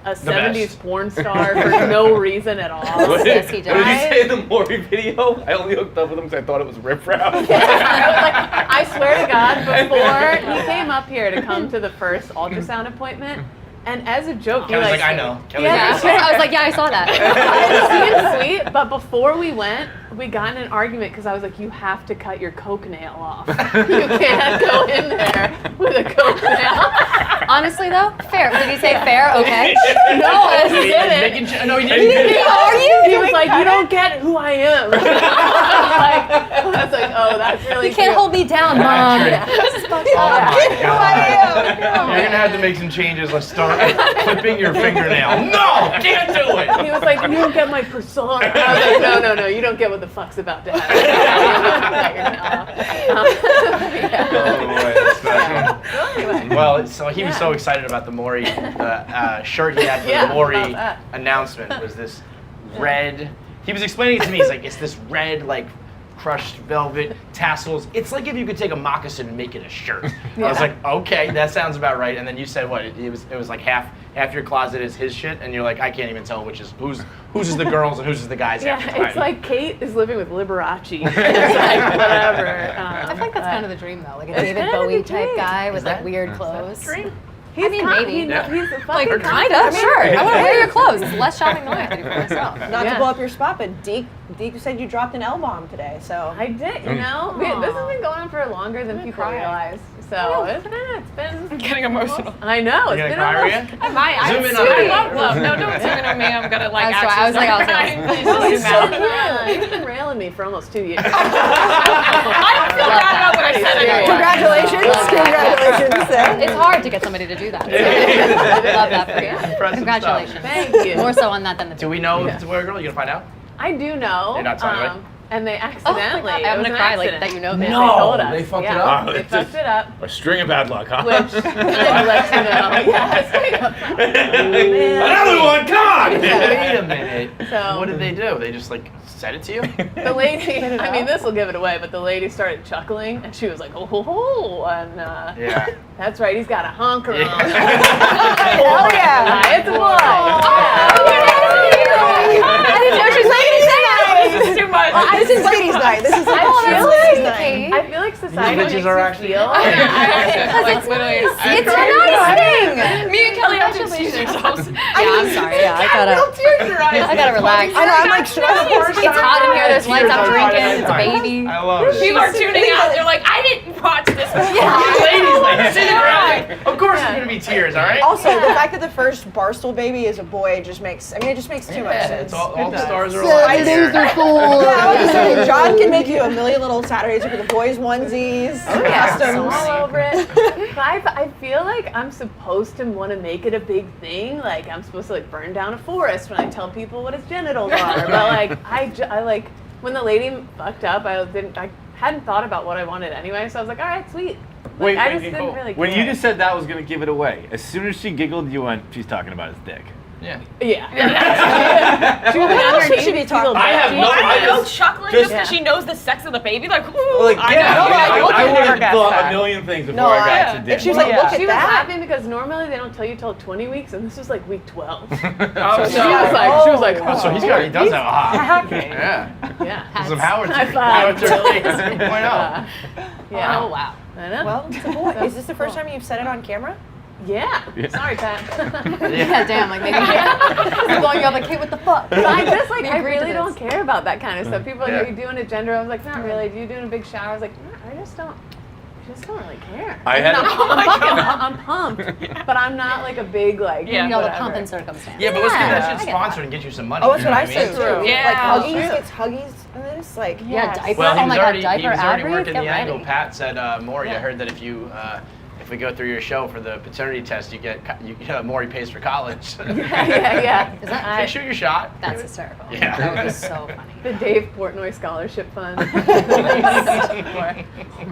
a 70s best. porn star for no reason at all. Yes, he What did you does. say in the Maury video? I only hooked up with him because I thought it was Rip Rap. I swear to God, before he came up here to come to the first ultrasound appointment, and as a joke, he Kelly's like, like, I know. Kelly's Yeah, like, I was like, yeah, I saw that. It seemed sweet, but before we went, we got in an argument because I was like, you have to cut your coke nail off. You can't go in there with a coke nail. Honestly, though, fair. Did he say fair? Okay. No, he He was didn't. making no, he didn't. Are you? He was like, you don't get who I am. I was like, oh, that's really You can't cute. hold me down, Mom. Patrick. This is fucked Oh up. my God. You're gonna have to make some changes. Let's start clipping your fingernail. No, can't do it. He was like, you don't get my persona. I was like, no, you don't get what the fuck's about to happen. Oh boy, that's special. Anyway. Well, so he was Yeah. so excited about the Maury shirt he had for Yeah, the Maury about that. announcement was this red. He was explaining it to me. He's like, it's this red like crushed velvet tassels. It's like if you could take a moccasin and make it a shirt. I was like, okay, that sounds about right. And then you said what? It was like half your closet is his shit, and you're like, I can't even tell which is whose is the girls and whose is the guys. half the Yeah, it's time. like Kate is living with Liberace. It's like whatever. I feel like that's kind of the dream, though. Like a David kind of Bowie the type dream. guy with Is like that- weird clothes. He's I mean, maybe. He's a Like, fucking kind of, sure. I want to wear your clothes. It's less shopping than I have to do for myself. Not Yeah. to blow up your spot, but Deke said you dropped an L-bomb today, so. I did, you know. This has been going on for longer than people cry. realize. So it's been. I'm getting emotional. I know. You're It's gonna been cry, almost. Rhea? I might. Zoom in I on me. love love. No, don't zoom in on me. I'm gonna like That's why actually I was like, start I'll crying. zoom. Please don't zoom out. You've been railing me for almost 2 years. I don't feel bad about what I said anymore. Congratulations! Congratulations! It's hard to get somebody to do that. So love that for you. Impressive Congratulations. stuff. Thank you. More so on that than the Do we know if it's a boy or girl? You gonna find out? I do know. You're not telling me? And they Oh my accidentally. God, it I'm was gonna an cry like accident. that. You know They this. told us. They fucked it Yeah. up? They It's fucked it up. A string of bad luck, huh? Which I'll let you know. Yeah, Another one, come on! Wait a minute. So- What did they do? They just like said it to you? The lady, I mean, this will give it away, but the lady started chuckling, and she was like, oh, ho, ho, and Yeah. that's right, he's got a honker Yeah. on. Hell yeah! It's a boy. I didn't know she was making This is too much. This is ladies' night. This is I feel ladies' like, night. I feel like society Religious tears are actually feel. Because it's nice thing. Me and Kelly have to excuse ourselves. I'm sorry. Yeah, I gotta relax. I know, I'm like, should I It's hot in here. There's lights. I'm drinking. It's a baby. I love it. People are tuning out. They're like, I didn't watch this before. Ladies like sitting around. Like, of course there's gonna be tears, all right? Also, the fact that the first Barstool baby is a boy just makes, it just makes too much sense. All the stars are aligned here. Yeah, I was just saying, John can make you a million little Saturdays for the boys onesies, customs. All over it. But I feel like I'm supposed to want to make it a big thing. Like I'm supposed to like burn down a forest when I tell people what his genitals are. But like I like when the lady fucked up, I hadn't thought about what I wanted anyway. So I was like, all right, sweet. Like, I just didn't really care. When you just said that was gonna give it away, as soon as she giggled, you went, "She's talking about his dick." Yeah. She was What else should she be talking about? I have no I idea. know chuckling just because she knows the sex of the baby. Like, ooh, Like, I yeah, know. I would never have guessed thought that. a million things before No, I got yeah. to And dick. she was like, look at She was that. laughing because normally they don't tell you till 20 weeks, and this was like week 12. Oh, She was like, oh, so he does have a hot. Happy. Yeah. yeah. Some Howard's. High five. Howard's early 2.0. Yeah. Oh wow. I know. Well, it's a boy. Is this the first time you've said it on camera? Yeah. Sorry, Pat. Yeah, damn. Like maybe I'm going up like, hey, what the fuck? But I just like We I agreed to really don't this. care about that kind of stuff. People are like, Yeah. are you doing a gender? I was like, not really. Do you doing a big shower? I was like, no, I just don't really care. I had I'm pumped, but I'm not like a big like. Yeah. You know, the whatever. pomp and circumstance. Yeah, but let's get that I shit get sponsored and get you some money. Oh, that's you what know I mean? said too. Yeah. Like Huggies True. gets Huggies, and then it's like, Yeah, diaper. Well, Oh my god, he diaper was already ad read. working Get the angle. ready. Pat said, Maury, I Yeah. heard that if we go through your show for the paternity test, Maury pays for college. Yeah. Is that Shoot your shot. That's hysterical. Yeah. That was so funny. The Dave Portnoy Scholarship Fund.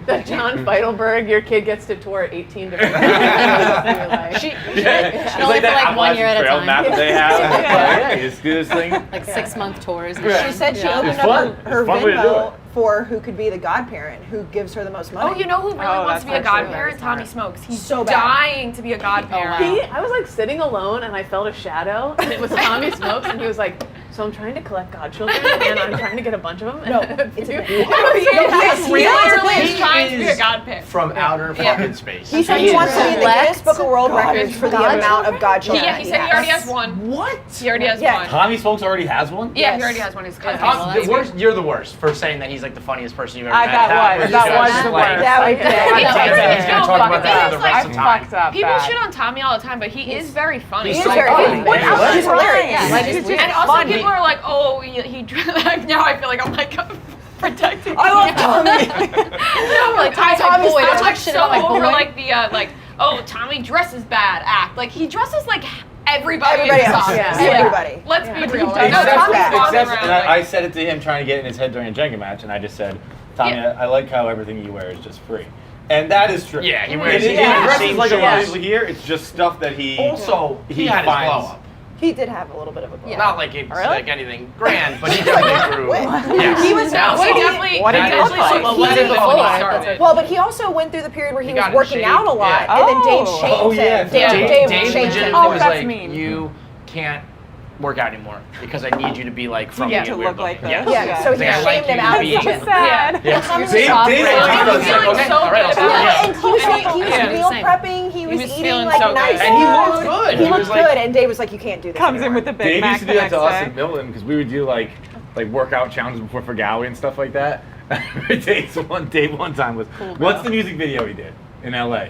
The John Feitelberg, your kid gets to tour 18 different places. It's only for, like, 1 year at a trail time. map that they have. It's like, hey, just do this thing. Like 6-month tours. she said she opened It's up fun. her It's a fun way to do Venmo it. for who could be the godparent, who gives her the most money. Oh, you know who really Oh, wants to be a that's actually godparent? very smart. Tommy Smokes. He's So bad. dying to be a godparent. wow. I was like sitting alone and I felt a shadow and it was Tommy Smokes and he was like, so I'm trying to collect godchildren and I'm trying to get a bunch of them. No, And it's you- a He literally He is trying to be a is godparent. From outer fucking space. He said he wants to be in the Select Guinness Book of World Records for the amount of godchildren. Yeah, he said he already has one. What? He already has Yeah. one. Tommy Smokes already has one? Yeah, he Yes. already has one. His cousin. Well, that's You're the worst for saying that he's like the funniest person you've ever met. That was the worst. That was He He's does. gonna talk about that for the rest of I the time. fucked up. People bad. shit on Tommy all the time, but he is very funny. He's so very funny. funny. Yeah. He's hilarious. Yeah, like, it's weird. And also funny. people are like, oh, he like, now I feel like I'm like protecting. I love Tommy. No, like Tommy's Tommy's boy. not I'm like shit so on my over boy. like the like, oh, Tommy dresses bad act. Like he dresses like everybody Everybody in the else. song. Yeah. Everybody. Let's Yeah. be real. Except- Like, no, Tommy's except- walking Except, around and like, I said it to him trying to get in his head during a Jenga match, and I just said, Tommy, Yeah. I like how everything you wear is just free. And that is true. Yeah, he wears He the dresses same like a lot of shirts. people here. It's just stuff that he Also, he He had his finds- blow up. He did have a little bit of a blow. Yeah. Not like it's Really? like anything grand, but he definitely grew. What? Yes. He was Now, he so- definitely, What he did he definitely look like? solided He when he did. started. Well, but he also went through the period where he was got in working shape. out a lot, Yeah. and then Dave Oh. shamed Oh, yeah. him. Yeah. Dave Dave shamed him. legitimately was that's like, mean. you can't work out anymore because I need you to be like from Yeah, me. to weird look like looking. this. Yes. Yeah, so he He's like, I like shamed him you out of the being- gym. Sad. Yeah. Tommy's Dave soft Dave red. was He was like, feeling okay, so all right, I'll good start. about Yeah, it. and he was Yeah. meal Same. prepping. He was was eating feeling like so nice good. And he food. looked good. He He looked was like- good, and Dave was like, "You can't do this." Comes in anymore. with the Big Dave Mac used to the do that next to us day. in Milton because we would do like workout challenges before for Gowie and stuff like that. Dave one time was, what's the music video he did in LA?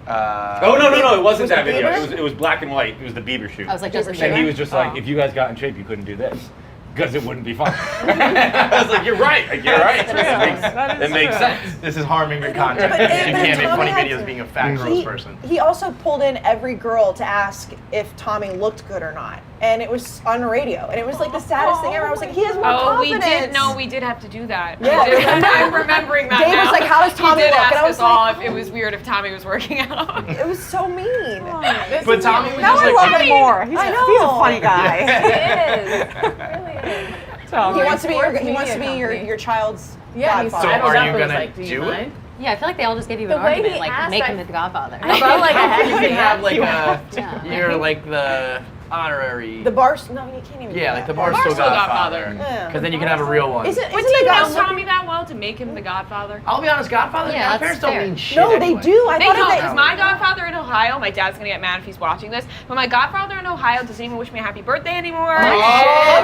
Oh no, it wasn't that it video. Bieber? It was black and white. It was the Bieber shoot. I was like, Justin and he Bieber? was just like, Oh. if you guys got in shape, you couldn't do this because it wouldn't be fun. I was like, you're right. Like, you're right. It makes sense. This is harming your content. But- you but can't make Tommy funny had videos to- being a fat, gross person. He also pulled in every girl to ask if Tommy looked good or not, and it was on the radio, and it was like the saddest thing ever. I was like, he has more Oh, we confidence. did. No, we did have to do that. Yeah. We did. I'm remembering that Dave now. was like, "How does Tommy he did look?" Ask And I was us all like, if it was weird if Tommy was working out. It was so mean. But Tommy was Now just I like, love him more. He's I a know. funny guy. It is. It really is. He wants to be your. He Media wants to be company. your child's Yeah, he godfather. So sidled are up you and was gonna like, do you do it? mind? Yeah, I feel like they all just gave you The an way argument, he like asked, make I- him the Godfather. I felt like I had you to can say have that. like Yeah. you're like the honorary. The bar. No, you can't even. Yeah, do like the that. Barstool Godfather. Godfather. Because then you can have a real one. Isn't But do the you know Godfather? Tommy that well to make him the Godfather? I'll be honest, Godfather. Yeah, that's Godparents don't fair. mean shit. No, they anyway. do. I They thought don't, that. because my godfather in Ohio, my dad's gonna get mad if he's watching this, but my godfather in Ohio doesn't even wish me a happy birthday anymore.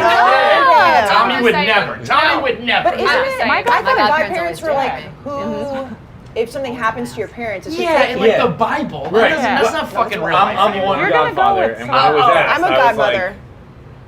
yeah. Tommy I'm would saying. never. Tommy would never. But isn't I'm it? saying. I My thought godparents godparents were always like did. who. If something happens to your parents, it's Yeah, just in like like the Bible. Right. That's not fucking real. I'm one You're gonna go godfather, with and when I was some- asked, I'm a I was godmother. like,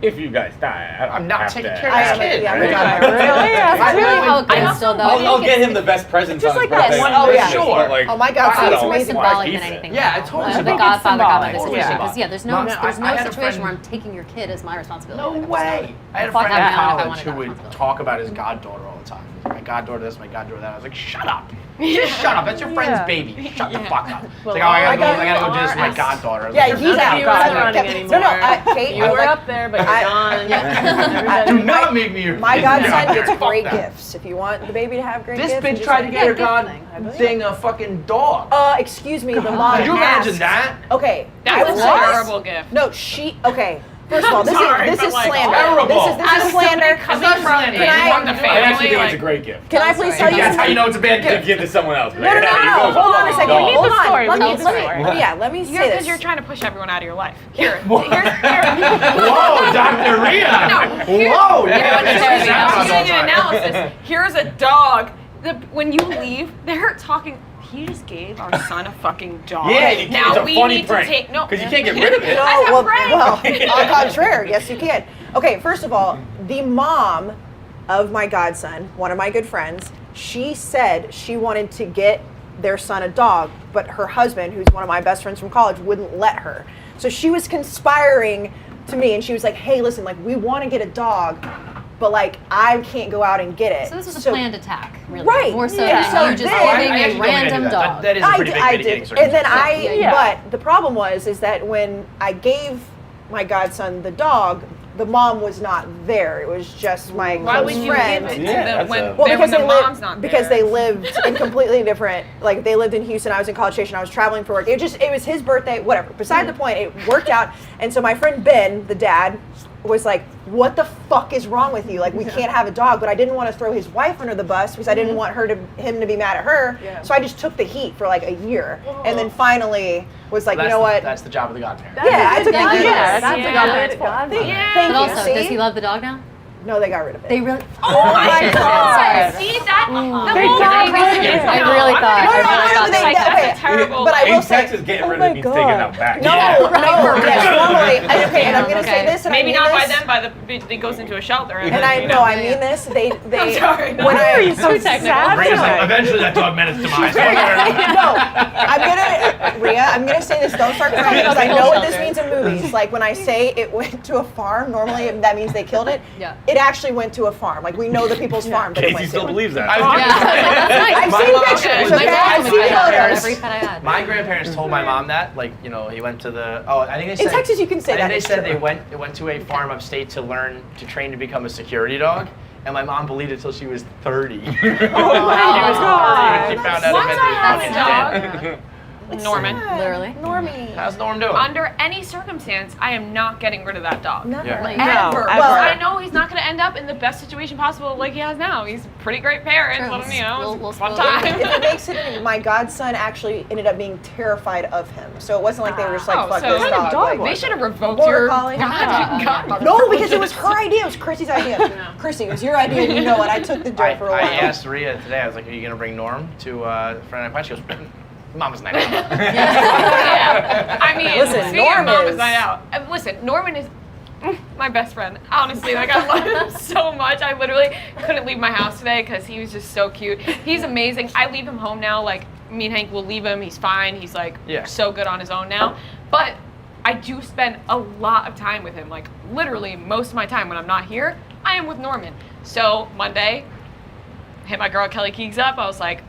if you guys die, I don't I'm not have taking to care of I this am a- kid. yeah, I'm a right? godmother. Really? I really hope I it's also- still though. I'll get him the best presents Just on his like that birthday. one- oh, yeah. Sure. But, like, Oh, my God, I it's don't amazing. want symbolic to than keep it. anything. Yeah, it's totally The symbolic. Godfather Symbolic. situation. Yeah. Because there's No, no I- there's I no had a situation friend- where I'm taking your kid as my responsibility. No Like, way. I had a Fuck friend having in that if I college wanted who that would responsibility. talk about his goddaughter all the time. My goddaughter this, my goddaughter that. I was like, shut up. Just shut up. That's your friend's Yeah. baby. Shut the fuck up. It's Well, like, oh, I gotta I go do this with my RS. goddaughter. I was Yeah, like, he's "You're out. not You weren't running running anymore." No, anymore. Kate, You I were like- up there, but you're gone. Do not make me your My godson gets Fuck great that. gifts. If you want the baby to have great This gifts, bitch just tried to like, get her gift god thing. I believe thing it. a fucking dog. Excuse me, the mom. Could you imagine asked- that? Okay, I That's was a terrible gift. No, okay. First of all, this Sorry, is but, like, slander. terrible. This is slander. It's not slander. Can I- want the I family. actually think like- it's a great gift. Can I please tell you? That's how you know it's a bad To gift. give to someone else. No. Hold on a second. Dog. Hold on. story. Let We me, need the let me, story. yeah, let me say Because this. you're trying to push everyone out of your life. Here. Whoa, Dr. Rhea. Whoa. I'm doing an analysis. Here's a dog. When you leave, they're talking. He just gave our son a fucking dog. Yeah, you can't- now it's a we funny need prank. to take no. Because you can't get rid of it. No, That's a well, prank. on contrary, yes, you can. Okay, first of all, the mom of my godson, one of my good friends, she said she wanted to get their son a dog, but her husband, who's one of my best friends from college, wouldn't let her. So she was conspiring to me, and she was like, "Hey, listen, like we want to get a dog, but like I can't go out and get it." So this was a planned attack, really. Right. More so Yeah. than So you just then- giving I a actually don't random do that. dog. That is a pretty big mitigating And then circumstance. Yeah. but the problem was that when I gave my godson the dog, the mom was not there. It was just my Why would close you friend. give it to Yeah, them that's when, a- Well, when because the they mom's not lived because there? they lived in completely different. Like they lived in Houston. I was in College Station. I was traveling for work. It was his birthday. Whatever. Beside the point. It worked out. And so my friend Ben, the dad, was like, "What the fuck is wrong with you? Like we can't have a dog." But I didn't want to throw his wife under the bus because I didn't want him to be mad at her. Yeah. So I just took the heat for like a year, and then finally was like, That's you know what? That's the job of the godparent. Yeah, I took the heat. Yeah, that's Yeah. the godparents' fault. Thank Yeah. But you. also, See? does he love the dog now? No, they got rid of it. They really. Oh my God. See that? The They whole got thing rid of is it. I really thought. No, I really thought they- that. okay. That's a terrible. But I like, will In say- Texas, getting rid my of it means God. taking it out back. No, Yeah. yes, normally, and I'm gonna say Okay. this, and maybe I mean not by this, them. By the it goes into a shelter. and I know I mean this. They I'm sorry. when Why are you I so sad? Rhea's like, tonight? eventually that dog met its demise. no, I'm gonna say this. Don't start crying because I know what this means in movies. Like when I say it went to a farm, normally that means they killed it. Yeah. It actually went to a farm. Like we know the people's farm that it Casey went still to. believes that. I was Yeah, I was like, that's nice. I've My seen mom- pictures. my Okay, My I've dad seen would buy photos. every pet I had. My grandparents told my mom that, like, you know, he went to the. Oh, I think they said. In Texas, you can say I that. think they it's said true. they went to a farm upstate to train to become a security dog, and my mom believed it till she was 30. Oh my She was 30 God. when she found out Once I eventually had fucking a dead. Norman. Literally. Normie. How's Norm doing? Under any circumstance, I am not getting rid of that dog. Never. Yeah. Like, No, Ever. ever. Because I know he's not going to end up in the best situation possible like he has now. He's a pretty great parent. True. Let him, you know, We'll it's a fun spoil it. time. If it makes it, my godson actually ended up being terrified of him. So it wasn't like they were just like, Oh, fuck so this what kind of dog. dog Like, They should have revoked Border your collie. godmother. no, because it was her idea. It was Chrissy's idea. Chrissy, it was your idea. You know what? I took the dirt for a I while. asked Rhea today, I was like, are you going to bring Norm to Friday Night Punch? She goes, Mama's night out. Yeah. I mean, Listen, speaking Norm of Mama's is- night out. Listen, Norman is my best friend. Honestly, like I love him so much. I literally couldn't leave my house today because he was just so cute. He's amazing. I leave him home now. Like me and Hank will leave him. He's fine. He's like so good on his own now. But I do spend a lot of time with him. Like literally most of my time when I'm not here, I am with Norman. So Monday, hit my girl Kelly Keegs up. I was like,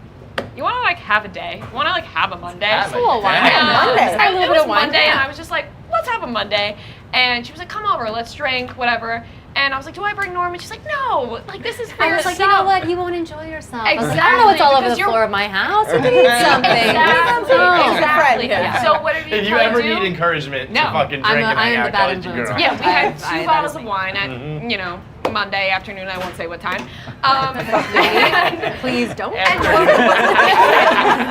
you want to like have a day? You want to like have a Monday? Have a little wine. day. Monday. A little It bit was of wine. Monday, and I was just like, let's have a Monday. And she was like, come over, let's drink, whatever. And I was like, do I bring Norman? She's like, no, like this is for I was like, you yourself. know what? You won't enjoy yourself. I was like, I Exactly, don't know what's all over because the floor of my house. You can eat something. Exactly. Yeah. So whatever you If you try ever to do, need encouragement No. to fucking I drink and hang am out, the bad college influence. girl. yeah, we had I- 2 that bottles is of me. wine at, you know, Monday afternoon. I won't say what time. Please don't. And-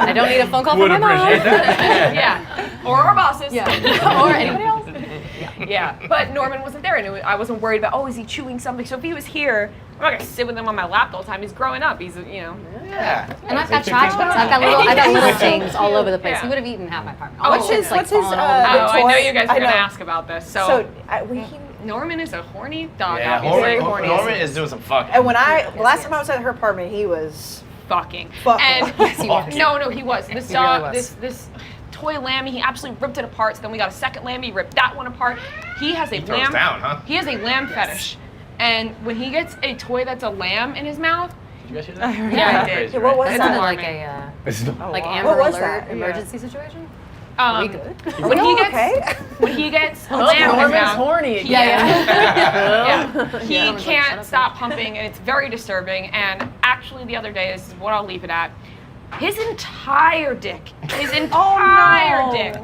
I don't need a phone call Would from my mom. appreciate that. yeah, or our bosses. Yeah. Or anybody else. Yeah, but Norman wasn't there, and I wasn't worried about, oh, is he chewing something? So if he was here, I'm not gonna sit with him on my lap the whole time. He's growing up. He's, you know. Yeah. And I've got tchotchkes. I've got little Yeah. things all over the place. Yeah. He would have eaten half my apartment. Oh, All what's my his- shit's, like, what's his, falling all over the Oh, place. I know toy? you guys I are gonna know. ask about this. So So Norman is a horny dog. Yeah, obviously. Norman is doing some fucking. and when last time I was at her apartment, he was Fucking. Fucking. And Yes, he was. no, he was. This He really dog, was. this toy lammy, he absolutely ripped it apart. So then we got a second lammy, he ripped that one apart. He has a He throws lamb. down, huh? He has a lamb fetish. And when he gets a toy that's a lamb in his mouth, Did you guys hear that? yeah, I did. Crazy, Yeah, what was right? It that? sounded like alarming. a It's not- like wow. Amber What was Alert that? Yeah. emergency situation. Um, we good? When he gets okay? when he gets a lamb in his Norman's mouth, horny again. yeah. He Yeah. can't stop pumping, and it's very disturbing. And actually, the other day, this is what I'll leave it at. His entire dick, dick,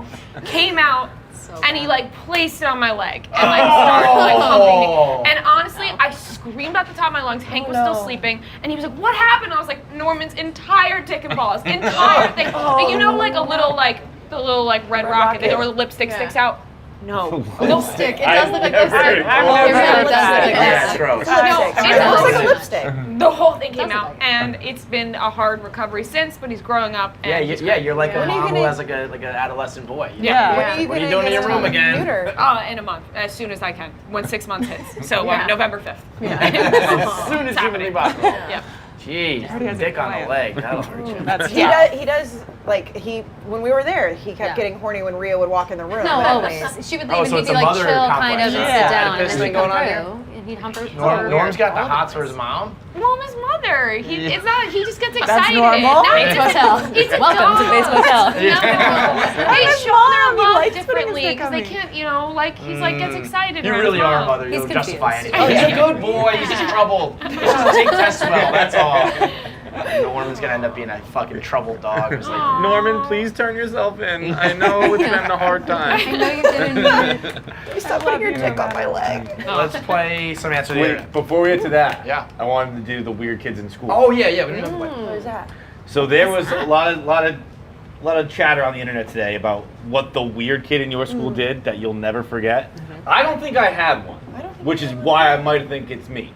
came out, and he like placed it on my leg and like started like humping me. And honestly, I screamed at the top of my lungs. Hank was still sleeping, and he was like, "What happened?" I was like, "Norman's entire dick and balls, entire thing." Like, you know, like a little like the little like red rocket, rocket. where the lipstick sticks out. No. Lipstick. It does look like I've never lipstick. heard It of really that. does look like Yeah, it's lipstick. gross. No, It looks like a it's lipstick. the whole thing came Doesn't out, look. and it's been a hard recovery since. But he's growing up. And Yeah, he's you're like When a are you mom who gonna- has like an adolescent boy. Yeah. When are you What are you gonna doing in get your a room again? computer? in a month, as soon as I can, when 6 months hits. So November 5th. As soon as It's humanly happening. possible. Yep. Jeez, dick on the leg. That'll hurt you. That's He does like when we were there, he kept Yeah. getting horny when Rhea would walk in the room. No, always. She would leave Oh, and so he'd it's be a like mother chill, kind complex. of, and Yeah. sit down, and This then is he'd going come on here? through, and he'd hump her. Norm's got the all over hots for place. his mom. Mom is mother. It's not. He just gets excited. normal. No, Bates Motel. It's a Welcome to dog. Bates Motel. No, His they show mom, their he love likes putting his differently dick because on they me. can't, you know, like he's like gets excited. You around really his are a mom. mother. He's You'll justify confused. anything. Oh, he's a good boy. He's just troubled. He doesn't take tests well. That's all. Norman's gonna end up being a fucking troubled dog. Who's like, Norman, please turn yourself in. I know it's been a hard I time. know you're doing You stop putting your dick on my leg. let's play some answer the Wait, internet. before we get to that, Yeah. I wanted to do the weird kids in school. Oh yeah, we didn't have to play. What is that? So there was a lot of chatter on the internet today about what the weird kid in your school did that you'll never forget. I don't think I had one, which is why I might think it's me.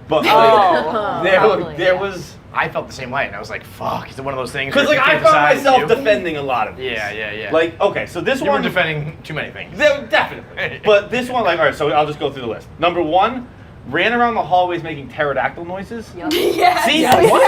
But like, Probably, there yeah. was I felt the same way, and I was like, "Fuck!" Is it one of those things? because where like you I can't found decide myself you? defending a lot of these. Yeah. Like okay, so this You one were defending too many things. Definitely. But this one, like, all right, so I'll just go through the list. Number 1, ran around the hallways making pterodactyl noises. Yep. See? Yes. What?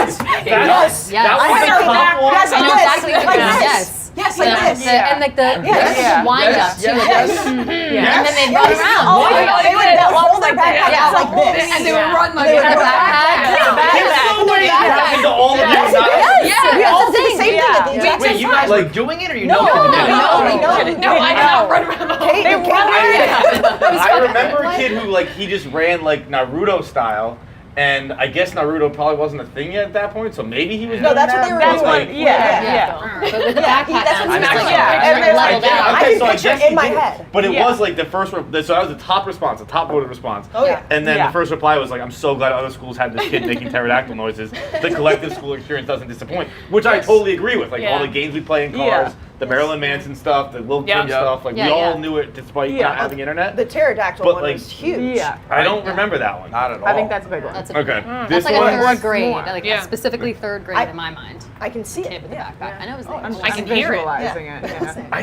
Yes. Yes. That was the top one. Yes, I know like exactly this, what you're like doing. this. Yes. Yes, like this. And like the Yes. wind Yes. up too. Yes. Like Yes. this. Yes. And then they'd run around. Oh, Oh, yeah. they would hold their back out like this. And they would run like They would that. run back. There's no way it Backpack. happened to all of you. Yes, not- yes. We all did the same thing at the Yeah. exact Wait, same you time. guys were doing it, or you No, know? no, No, I did not run around the whole Kate, I remember a kid who like he just ran like Naruto style, and I guess Naruto probably wasn't a thing yet at that point, so maybe he was. No, doing that's what that, they were but, doing. like, Yeah. But with the backpack that's on, what it's I'm like, saying. Yeah, and and you're there's leveled like- out. I can so picture guess it in he my did. head. But it Yeah. was like the first, so that was the top response, the top voted response. Oh, yeah. And then Yeah. the first reply was like, I'm so glad other schools had this kid making pterodactyl noises. The collective school experience doesn't disappoint, which I totally agree with. Like all Yeah. the games we play in cars, Yeah. the Marilyn Manson stuff, the Lil Yeah. Kim stuff, like Yeah, we all yeah. knew it despite Yeah. not having internet. The pterodactyl But, one like, was huge. Yeah. I don't remember that one. Not at all. I think that's a big one. That's a Okay. That's This like one a was third grade, more. like Yeah. specifically third grade I- in my mind. I can see Kid it. with the Yeah. backpack. I know his name. I'm I can hear it. visualizing it.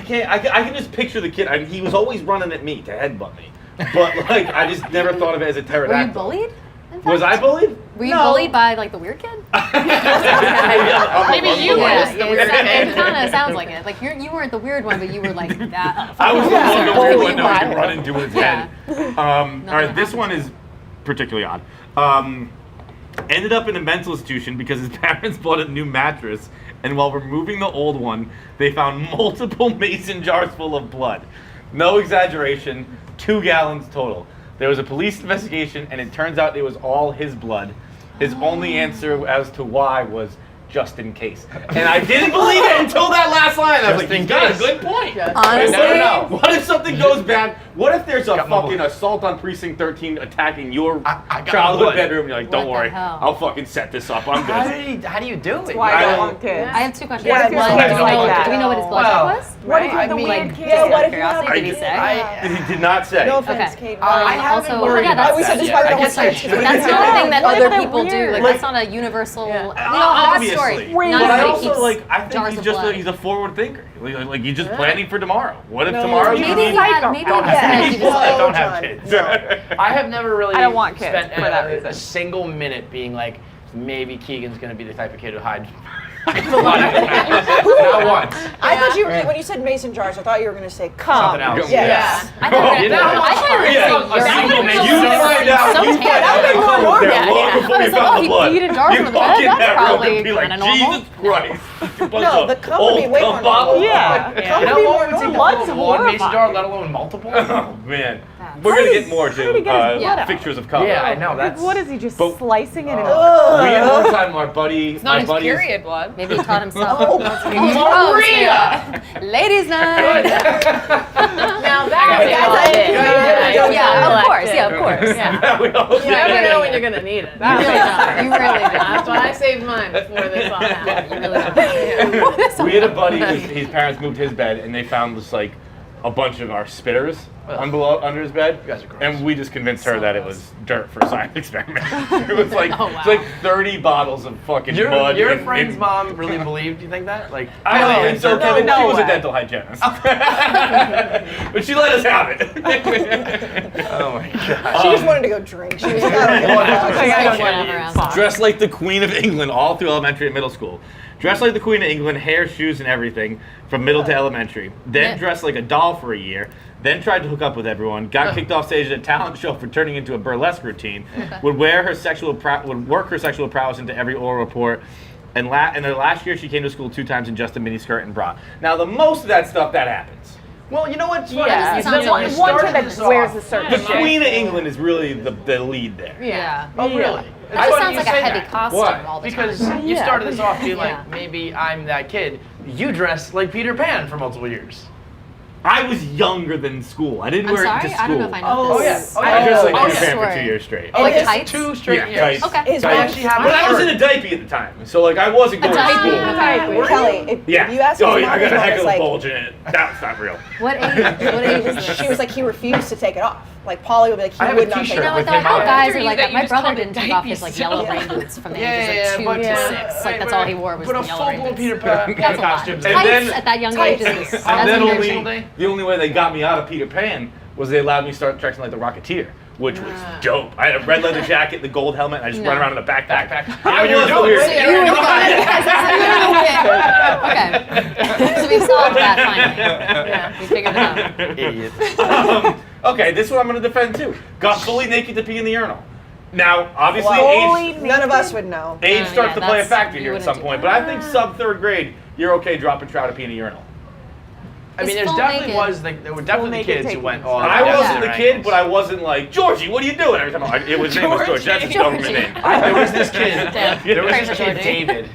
Yeah. I can just picture the kid. I mean, he was always running at me to headbutt me, but like I just never thought of it as a Were you pterodactyl. bullied? in Was I fact? bullied? Were you No. bullied by like the weird kid? Maybe you were. Yeah, the weird it kid. kind of sounds like it. Like you weren't the weird one, but you were like that. I was Yeah. the weird one Bullied that by would him. run into his Yeah. head. All right, this one is particularly odd. Ended up in a mental institution because his parents bought a new mattress, and while removing the old one, they found multiple mason jars full of blood. No exaggeration, 2 gallons total. There was a police investigation, and it turns out it was all his blood. His only answer as to why was just in case. And I didn't believe it until that last line. I was like, you got a good point. Honestly, never know. What if something goes bad? What if there's a fucking assault on Precinct 13 attacking your childhood bedroom? You're like, don't worry, I'll fucking set this up. I'm good. How do you do it? Why I don't want kids. I have 2 questions. What if your One, kid's like that? do we know what his blood type was? What if you're the Like, weird kid? just out what of if you have curiosity, a did he kid? say? He did not say. No offense, Okay. Kate. I haven't Also, worried yeah, about we said that this yet. why we I don't guess want I kids. should. But that's not a thing that What if other they're people do. weird? Like, that's not a universal. Yeah. We all have that story. Obviously. Not But I everybody also keeps like. I think jars of blood. he's a forward thinker. Like he's just planning for tomorrow. What if tomorrow you Maybe need? maybe Don't he said he have just kids. Don't John. have kids. No. I have never really I don't want kids spent for that a reason. single minute being like, maybe Keegan's going to be the type of kid who hides. Not once. I thought you were when you said mason jars. I thought you were going to say cum. Something else. Yes. I thought You know how much I thought you were a single going to mason say You jar- find out. so You find out terrible. that comes there Yeah, long yeah. before I you was like, found oh, the he blood. peed in jars You on the walk bed? in That's that room probably and be like, kinda normal. Jesus Christ. A bunch No, of the cum would be old way cum more bottles. normal. Yeah. Cum You would know be what more would take normal. Blood's a one mason jar, horrifying. let alone multiple? Oh man, we're gonna get more How did he to get his blood out? pictures of cum. Yeah, I know. Like, That's what is he just But- slicing it in? We had one time our buddy, It's not my his buddy's. period blood. Maybe he taught himself. Maria! Ladies' night. Now that Okay, guys, Yeah, of course. Yeah, of course. Yeah, we all You did. never know when you're gonna need it. You really don't. You really don't. That's why I saved mine before this all happened. You really don't. We had a buddy, his parents moved his bed, and they found this like a bunch of our spitters under his bed. You guys are gross. And we just convinced her that it was dirt for a science experiment. It was like it's like 30 bottles of fucking mud. Your in- friend's in- mom really believed, you think that? Like, I don't really think so, had dirt? Kevin. No She was a way. dental hygienist. But she let us have it. Oh my god. She just wanted to go drink. She was like, I don't give a fuck. Like, She's like, whatever else. Dressed like the Queen of England all through elementary and middle school. Dressed like the Queen of England, hair, shoes, and everything from middle to elementary. Then Yeah. dressed like a doll for a year. Then tried to hook up with everyone. Got kicked off stage at a talent show for turning into a burlesque routine. Would work her sexual prowess into every oral report. And in the last year, she came to school 2 times in just a miniskirt and bra. Now, the most of that stuff that happens. Well, you know what's funny? Yeah, You sounds said- like you one started kid that this wears off- a certain The shit. Queen of England is really the lead there. Yeah. Oh, really? That It's just funny sounds you like a say heavy that. costume Why? all the Because time. you Yeah. started this off being Yeah. like, maybe I'm that kid. You dressed like Peter Pan for multiple years. I was younger than school. I didn't I'm wear it sorry? to school. I don't know if I know Oh, this. yeah. Oh, I yeah. dressed like Oh, Peter yeah. Pan for Story. 2 years straight. Oh, like his tights? 2 straight Yeah, years. tights. Okay. His So mom- I actually have But a I was shirt. in a diaper at the time, so like I wasn't going to diaper? school. Kelly, if Yeah. you ask his Oh, mom, yeah, I his got a mom heck was of a like, bulge in it. That's not real. What age? What age is this? she was like, he refused to take it off. Like, Polly would be like, I he have a would not take t-shirt it You know off. what with though? him How on it. guys are You like that that. you My just brother called it didn't take off his diapers. like yellow rain boots from the Yeah, ages of 2 but to 6. Like that's all he wore was But the a yellow rain full-blown boots. Peter Pan That's a lot. costumes. And Tights then- at that young age is Tights. And then that's only the only way they got me out of Peter Pan was they allowed me to start dressing like the Rocketeer, which was dope. I had a red leather jacket, the gold helmet, and I just run around in a backpack. Yeah, you were was doing weird. it. You were okay. So we've solved that finally. Yeah. We figured it out. Idiot. Okay, this one I'm going to defend too. Got fully naked to pee in the urinal. Now, obviously, Fully None of us would know. age starts yeah, to play a that's- factor you here at wouldn't some do point, that. but I think sub 3rd grade, you're okay dropping trout to pee in a urinal. I mean, Is there's full definitely naked. there were definitely naked kids who taking went all. I down wasn't to the their kid, ankles. but I wasn't like, Georgie, what are you doing? Every time his name was George. That's his government name. There was this kid. Damn. There was Pray this for kid, Georgie. David,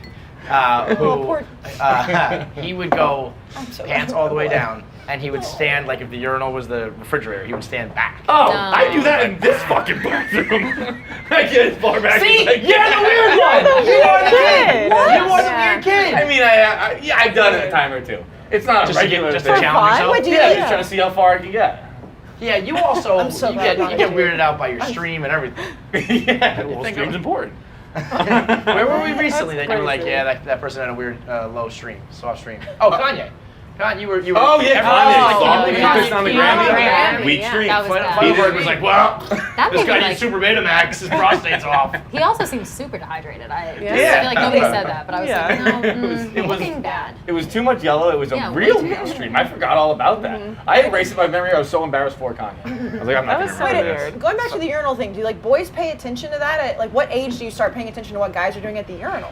poor- who he would go so pants all the way down, and he would stand like if the urinal was the refrigerator, he would stand back. Oh, No. I do that in this fucking bathroom. I get as far back See, as I you're the weird can. one. You are the kid. What? You are the weird kid. I mean, yeah, I've done it a time or two. It's not Just a to get, regular just thing. to challenge fun? yourself. What'd you Yeah, do? just trying to see how far I can get. Yeah, you also I'm so you bad get at weirded out by your stream and everything. Yeah, Cool. well, stream's important. Where were we recently that you were like, crazy. yeah, that person had a weird low stream, soft stream? Oh, Kanye. Kanye, you were. Oh yeah, everyone was Kanye. like, Saw you the were- pissed on the Yeah, Grammy. Grammy, Weak yeah. streak. That was bad. Feitelberg was like, well, That this made guy me, needs like- Super Betamax, his prostate's off. He also seemed super dehydrated. I Yeah. feel like nobody said that, but I was Yeah. like, no, it was- looking bad. It was too much yellow. It was Yeah, a way real too real much. stream. I forgot all about that. I erased it from my memory. I was so embarrassed for Kanye. I was like, I'm not That going was to so remember this. weird. Going back to the urinal thing, do like boys pay attention to that? At like what age do you start paying attention to what guys are doing at the urinal?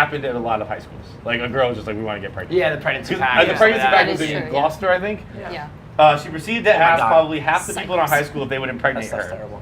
happened at a lot of high schools. Like a girl was just like, we want to get pregnant. Yeah, the pregnancy 'Cause, pack. the pregnancy That pack is was in true, Gloucester, I think. Yeah. She proceeded to ask God. probably half the people in our high school if they would impregnate That's her. terrible.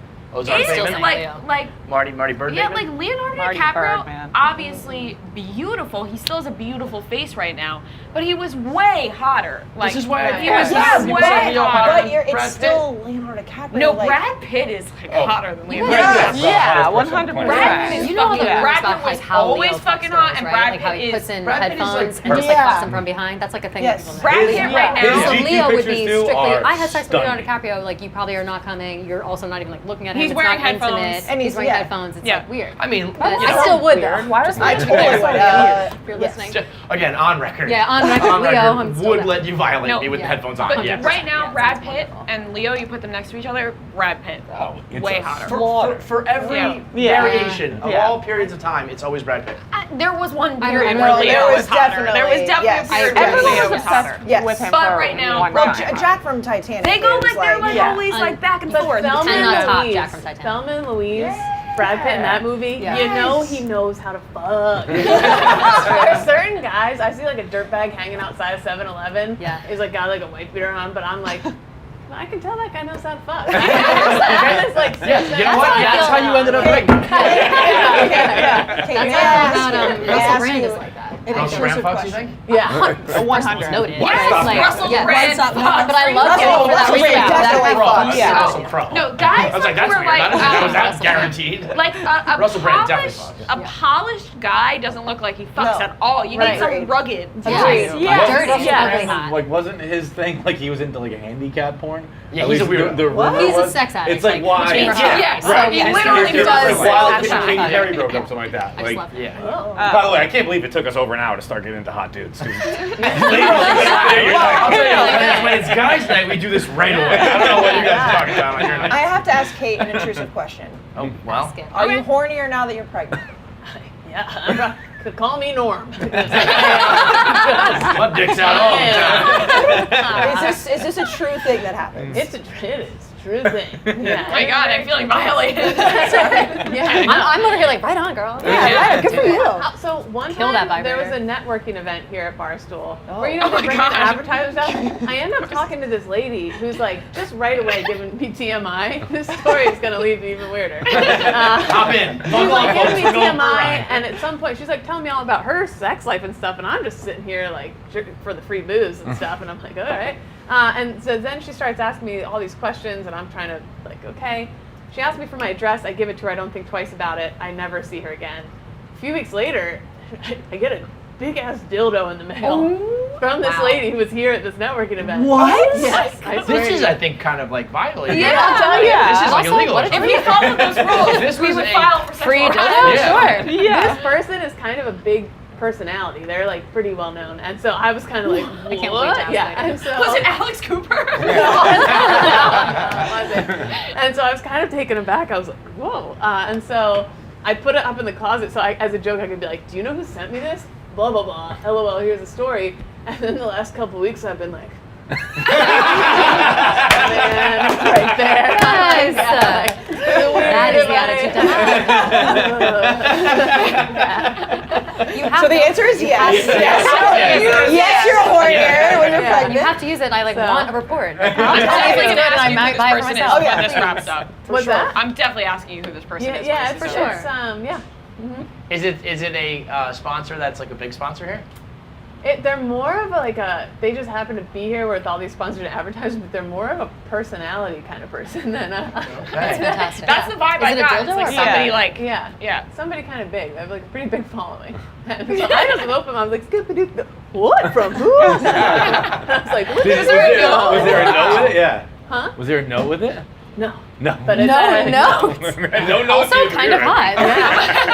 Ozark Is Bateman? Still like Marty Bird yeah, Bateman? like Leonardo Marty DiCaprio. Birdman. obviously beautiful. He still has a beautiful face right now, but he was way hotter. Like, This is why he was way But hotter. it's still Leonardo DiCaprio. No, like, Brad Pitt is hotter than Leonardo. Yeah, 100%. 100%. Brad Pitt is You know all the fucking- rumors Brad about Pitt was how always Leo fucking fucks hot, girls, and right? Brad Like how Pitt he is. puts in Brad Pitt is, headphones like, and just like perfect. fucks them from behind. That's like a thing Yes. that people know. Brad His- Pitt right his now. So GQ Leo would pictures be too strictly, are I had sex with Leonardo stunning. DiCaprio, like you probably are not coming, you're also not even like looking at him. He's it's wearing not headphones. intimate. And he's he's- wearing yeah. headphones. It's Yeah. like weird. I mean, But you I know, still would though. Why Just would I not totally to would. if you're Yes. listening. again, on record. Yeah, on record, On Leo, record, I'm still would down. let you violate No, me with the yeah. headphones on. But Yes. right now, Yeah, Brad sounds Pitt wonderful. and Leo, you put them next to each other. Brad Pitt, Oh, it's way a hotter. For every Yeah. variation of Yeah. all periods of time, it's always Brad Pitt. There was one I period know. where No, Leo there was was hotter. There was definitely- definitely yes. a period I where agree. Leo Everyone was was hotter. obsessed Yes. with him But for right now- one Well, time. Jack from Titanic. They go is like they're like yeah. always like back and But forth. Thelma And not and top Louise, Jack from Titanic. Thelma and Louise, Brad Pitt in that movie, Yeah. you know he knows how to fuck. There's certain guys, I see like a dirtbag hanging outside of 7-Eleven. Yeah. He's like got like a white beater on, but I'm like, I can tell that guy knows how to fuck. It's like, Yeah, you know what? how I That's feel how you ended up pregnant. Yeah. Okay, That's may how I I ask found you- may I Russell ask Brand you is like that. an Russell intrusive Brand fucks, you question? think? Yeah, 100. noted. Yes, Stop. Russell Yeah. Brand. What's up? fucks. But I love Russell- him for that Russell reason. Brand definitely Exactly. fucks. Yeah. Russell Crowe. No, guys I was like, that's were weird. like, I don't think that was that Russell guaranteed. like a Russell Brand definitely polished, fucks. a polished guy doesn't look like he fucks No. at all. You Right. need some rugged. Yes. Yeah. Dirty. Yeah. Ugly hot. Like, wasn't his thing like he was into like handicap porn? Yeah, At he's a least weirdo. The rumor He's a was- sex addict. It's like why? which means- Yes. Right. He Yes. literally It's does. like why That's Katy not- Perry broke up, something like that. I just Like, love him. Yeah. by the way, I can't believe it took us over an hour to start getting into hot dudes. 'Cause I'll tell you, when it's guys' night, we do this right away. I don't know what you guys are talking about on your night. I have to ask Kate an intrusive question. Oh, well. Ask it. Are you hornier now that you're pregnant? Yeah, could call me Norm. My dick's out all the time. Is this a true thing that happens? It is a true thing. Yeah. Oh my God, I'm feeling violated. Yeah. I'm over here like, right on, girl. Yeah, right, good for you. So one Kill that time there was vibrator. a networking event here at Barstool Oh. where you know Oh they my bring in God. advertisers out. I end up talking to this lady who's like just right away giving me TMI. This story is gonna leave me even weirder. Hop in. She's Buckle like up, giving folks. me We're going for a TMI, ride. and at some point she's like telling me all about her sex life and stuff, and I'm just sitting here like for the free booze and stuff, and I'm like, all right. And so then she starts asking me all these questions, and I'm trying to like, okay. She asked me for my address. I give it to her. I don't think twice about it. I never see her again. A few weeks later, I get a big ass dildo in the mail from this Wow. lady who was here at this networking event. What? Yes, I swear This to is, you. I think, kind of like violating. Yeah. I'll tell you. This is like Also, illegal. what or if If something. we followed those rules, This we was would a file for sexual free harassment. dildo? Yeah. This person is kind of a big personality. They're like pretty well known, and so I was kind of like, I can't what? wait to ask Yeah, later. and so Was it Alex Cooper? and so I was kind of taken aback. I was like, whoa. And so I put it up in the closet. So as a joke, I could be like, do you know who sent me this? Blah, blah, blah. LOL, here's the story. And then the last couple weeks, I've been like, man, right there. Nice. That is the attitude to have. You have So the to- answer is yes. Yes, Yes. yes, you're hornier when you're You pregnant. have to use it, and I So- want a report. I'm I'll tell you if definitely it's gonna good, and ask I you might who buy it this for person is myself. Oh, yeah. when this wraps up. What's that? I'm definitely asking you who this person is. Yeah, when it's, this for is sure. over. yeah. Is it a sponsor that's like a big sponsor here? They're more of they just happen to be here with all these sponsored advertisements, but they're more of a personality kind of person than a. That's Okay. fantastic. That's the vibe Is I it a got. dildo It's like or somebody Yeah. like, Yeah. yeah. Somebody kind of big. They have like a pretty big following. And so I just opened them. I was like, Skip-a-doo. What? From who? I was like, look at Was there a note with it? Yeah. Huh? Was there a note with it? No. No. But it's No, already- no. No note. Also kind of hot.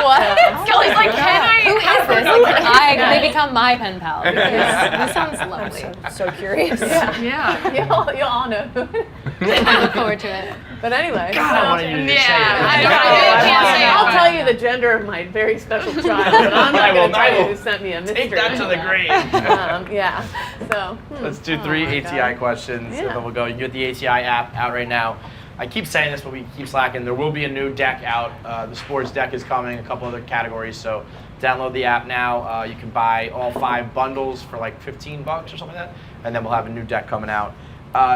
What? Kelly's like, can I Who have is her this? number? Can they become my pen pal? Because this sounds lovely. So curious. Yeah. You'll all know. I look forward to it. But anyway. God, I wanted you to just say Yeah, it. I can't say it, I'll but- tell you the gender of my very special child, but I'm not going to tell you who sent me a mystery. Take that to the grave. Yeah. So. Let's do 3 ATI questions, and then we'll go. You can get the ATI app out right now. I keep saying this, but we keep slacking. There will be a new deck out. The sports deck is coming, a couple other categories. So download the app now. You can buy all 5 bundles for like $15 or something like that, and then we'll have a new deck coming out.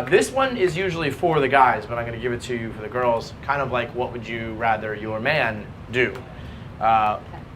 This one is usually for the guys, but I'm going to give it to you for the girls. Kind of like, what would you rather your man do?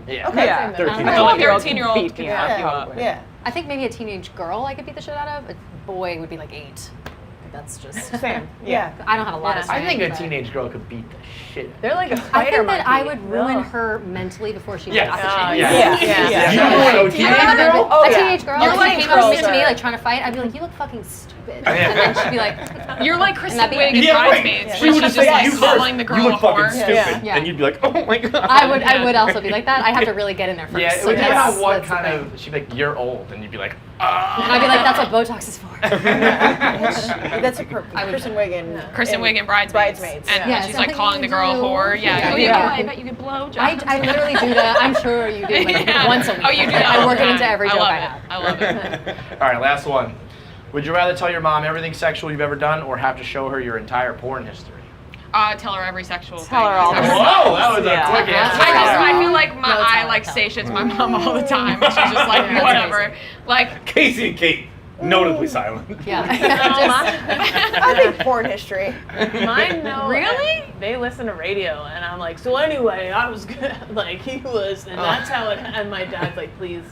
13. Yeah. Okay. Yeah. 13. A 13-year-old beat can me fuck up, you up. probably. Yeah. I think maybe a teenage girl I could beat the shit out of. A boy would be like 8. that's just. Same. Yeah. I don't have a lot of. I think a strength, but- teenage girl could beat the shit. They're like a I spider think that I monkey. would ruin Ugh. her mentally before she Yes. got to Yeah. change. Yeah. You know, I teenage remember girl? Oh, a yeah. teenage girl. You're She like came up to girls me are- like trying to fight. I'd be like, "You look fucking stupid," Yeah. and then she'd be like, You're like And Kristen that'd be Wiig it. in Yeah, right. Bridesmaids, She where would she's just just like say, calling the girl you a look fucking whore. stupid. Yeah. And you'd be like, oh my God. I would also be like that. I have to really get in there first. Yeah, So it would depend that's- on what that's the kind thing. of. She'd be like, "You're old," and you'd be like, And I'd be like, "That's what Botox is for." That's a Kristen Wiig in Kristen Wiig in Bridesmaids. Bridesmaids. And Yeah, she's so like I calling the think girl a you whore. do. Yeah. Oh, Yeah. I bet you could blow jobs. I literally do that. I'm sure you do like Yeah. once a week. Oh, you do that I all work the it into time. every I joke love I it. have. I love it. All right, last one. Would you rather tell your mom everything sexual you've ever done, or have to show her your entire porn history? Tell her every sexual thing. Tell her all the Whoa, that was a Yeah. quick answer. I feel like No, tell I her, like tell say her. shit to my mom all the time. She's just like, That's whatever. Like, Casey and Kate, notably silent. Yeah. I think porn history. Mine know. Really? They listen to radio, and I'm like, so anyway, I was good. Like he was, and that's how it. And my dad's like, please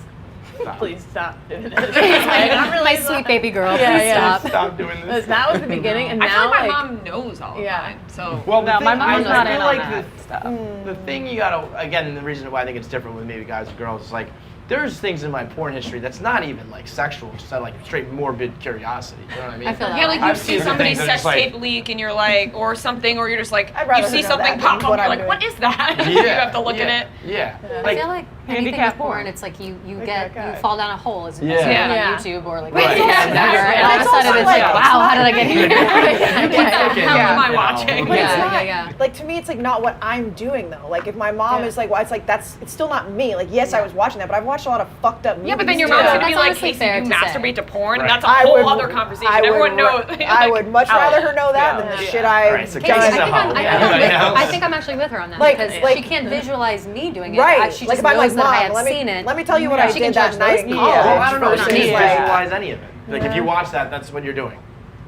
stop doing this. Like, I'm really My sweet baby girl, Yeah, please yeah. stop. Stop doing this. That was the beginning, and I feel now like my mom knows all of Yeah. mine. So, Well, No, my mom's I not feel in on like that stuff. the thing you gotta, again, the reason why I think it's different with maybe guys and girls is like, there's things in my porn history that's not even like sexual, just like straight morbid curiosity. You know what I mean? I feel that yeah, like you I've see seen some somebody's things that are sex just like- tape leak and you're like, or something, or you're just like, I'd rather you see know something that pop than up, what you're I'm like, doing. what is that? Yeah, You have to look yeah, at it. Yeah. I feel like anything Handicap with porn, porn. it's like you Like get that guy. you fall down a hole as you Yeah. see it Yeah. on YouTube or like Right. whatever, Yeah. and all of a It's sudden also it's like, like, it's wow, not- how did I get here? What the hell am I You know, watching? But it's Yeah, not, yeah. like to me, it's like not what I'm doing though. Like if my mom is like, well, it's like it's still not me. Like yes, I was watching that, but I've watched a lot of fucked up movies. Yeah, but then your too. mom's gonna That's be like, honestly Casey, fair you to say. masturbate to porn? Right. That's a I whole would- other conversation. I would Everyone ra- knows. I would much rather her know that Yeah. than the Yeah. shit I've Right, so Casey, Casey's done. a hoe. I Yeah. think I'm actually with her on that Like- because like- she can't visualize me doing it. Right. She like just if I'm knows like, that I Mom, have let seen me it. let me tell you what Yeah. I She can did that judge night those in people. college. I don't know. versus She me. can't like, visualize any of it. Like if you watch that, that's what you're doing.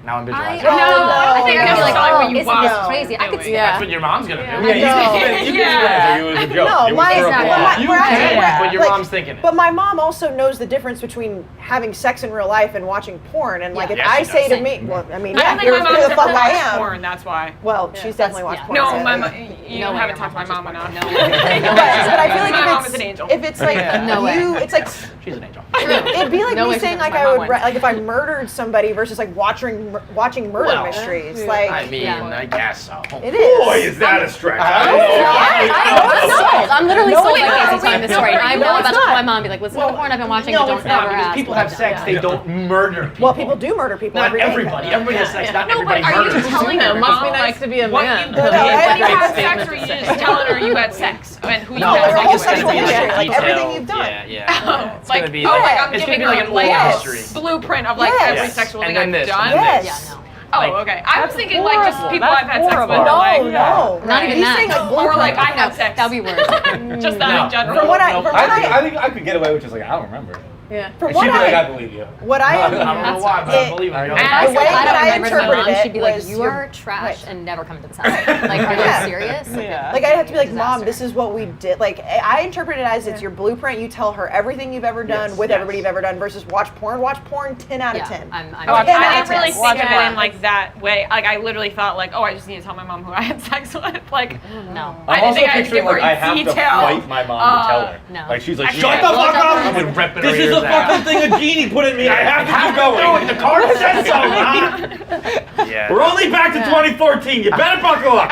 Now I'm visualizing. No, I think no, I'd be like, no. oh, When you isn't watch this it. crazy? I could see Yeah. That's what your mom's gonna do. Yeah, No. you can Yeah. it was a joke. No, It was my- for a Exactly. blog. You We're can, actually- but your like- mom's thinking it. But my mom also knows the difference between having sex in real life and watching porn. And like Yeah. if Yeah, I she say does. to me, well, I mean, I yeah, don't think here's my who mom's the ever fuck I watched am. porn, that's why. Well, she's definitely watched porn. No, so, my like- mom, you No way haven't your talked to my mom mom watches enough. porn. but I feel like My mom if is an it's angel. if it's like No way. you, it's like She's an angel. it'd be like No me way she saying does. like My I mom would wouldn't. like if I murdered somebody versus like watching murder Well, mysteries. yeah. Like I mean, I guess so. it is. Boy, is that a stretch. I I don't don't know. know. I'm sold. I'm literally No, sold it's by not. Casey telling this story. I'm No, now it's about to not. call my mom and be like, listen to the porn I've been watching, but No, don't it's not ever because ask people what have I've sex. done. They don't murder people. Well, people do murder people. Not every day. everybody. Everybody has sex. Not No, everybody but are you murders. telling Yeah, her it must be mom, nice like, to be a what man. you No, did I when you think had it's sex, or you just telling her you had sex and who you No, had your sex whole with? sexual gonna be history, like like detailed. everything you've done. Yeah. It's Like, gonna be oh, like, like I'm it's giving gonna be her like an like oral Yes. history. blueprint of like Yes. every sexual And thing then I've this, done. and then Yes. Yeah, no. Oh, Like- okay. I was That's thinking like just horrible. people That's I've had sex with. horrible. No, Like, no. Not even He's that. saying like or blueprint. like I had sex. That'd be worse. Just that No. in general. From what I I think I could get away with just like, I don't remember. Yeah. from And what she'd be like, I I believe you. what I I don't know why, but I believe it. And the I way said I that don't I remember to my interpreted mom, it she'd be like, was you you're- are trash right. and never come to this house. Like, are Yeah. you serious? Yeah. Like I'd have to be like, Mom, Disaster. this is what we did. Like I interpret it as it's your blueprint. You tell her everything you've ever done Yes, with yes. everybody you've ever done versus watch porn. Watch porn 10 out of 10. I'm Oh, I 10 out didn't of really 10. think of it Watch in like that way. Like I literally thought like, oh, I just need to tell my mom who I had sex with. Like, No. I I'm didn't also think I had to picturing give her like I have to detail. fight my mom to tell her. No. Like she's like, I shut can't. the fuck up! I'm gonna rip it This is a fucking thing a genie put in me. I have to keep going. The card says so, huh? Yeah. We're only back to 2014. You better buckle up.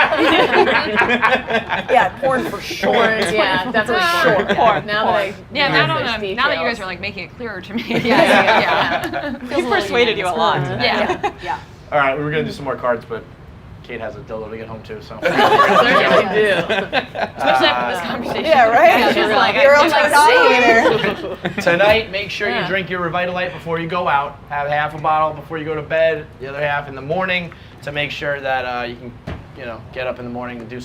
Yeah, porn for sure. Yeah, definitely Sure. Porn. Now that I yeah, now that there's now that you guys details. are like making it clearer to me. Yeah. He persuaded you a lot. Yeah. Yeah. All right, we were gonna do some more cards, but Kate has a dildo to get home too, so. Certainly do. Especially after this conversation. Yeah, right? She's like, You're I on can't like there. Tonight, make sure Yeah. you drink your Revitalyte before you go out. Have half a bottle before you go to bed, the other half in the morning, to make sure that you can, get up in the morning and do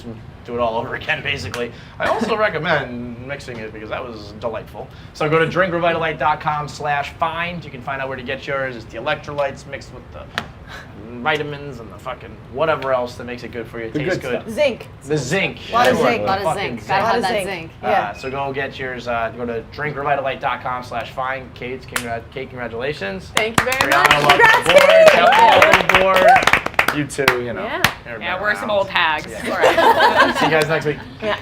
it all over again, basically. I also recommend mixing it because that was delightful. So go to drinkrevitalyte.com/find. You can find out where to get yours. It's the electrolytes mixed with the fucking vitamins and the fucking whatever else that makes it good for you. It The tastes good good. stuff. Zinc. The zinc. A lot of That's what zinc. the A lot of fucking zinc. Gotta Lot have of that zinc. zinc. Yeah. So go get yours. Go to drinkrevitalyte.com/fine. Kate, congratulations. Thank you very Brianna, much. welcome aboard. Kelly, welcome aboard. You too, you know. Yeah. everybody Yeah, we're some around. old hags. Yeah. All right. See you guys next week. Yeah.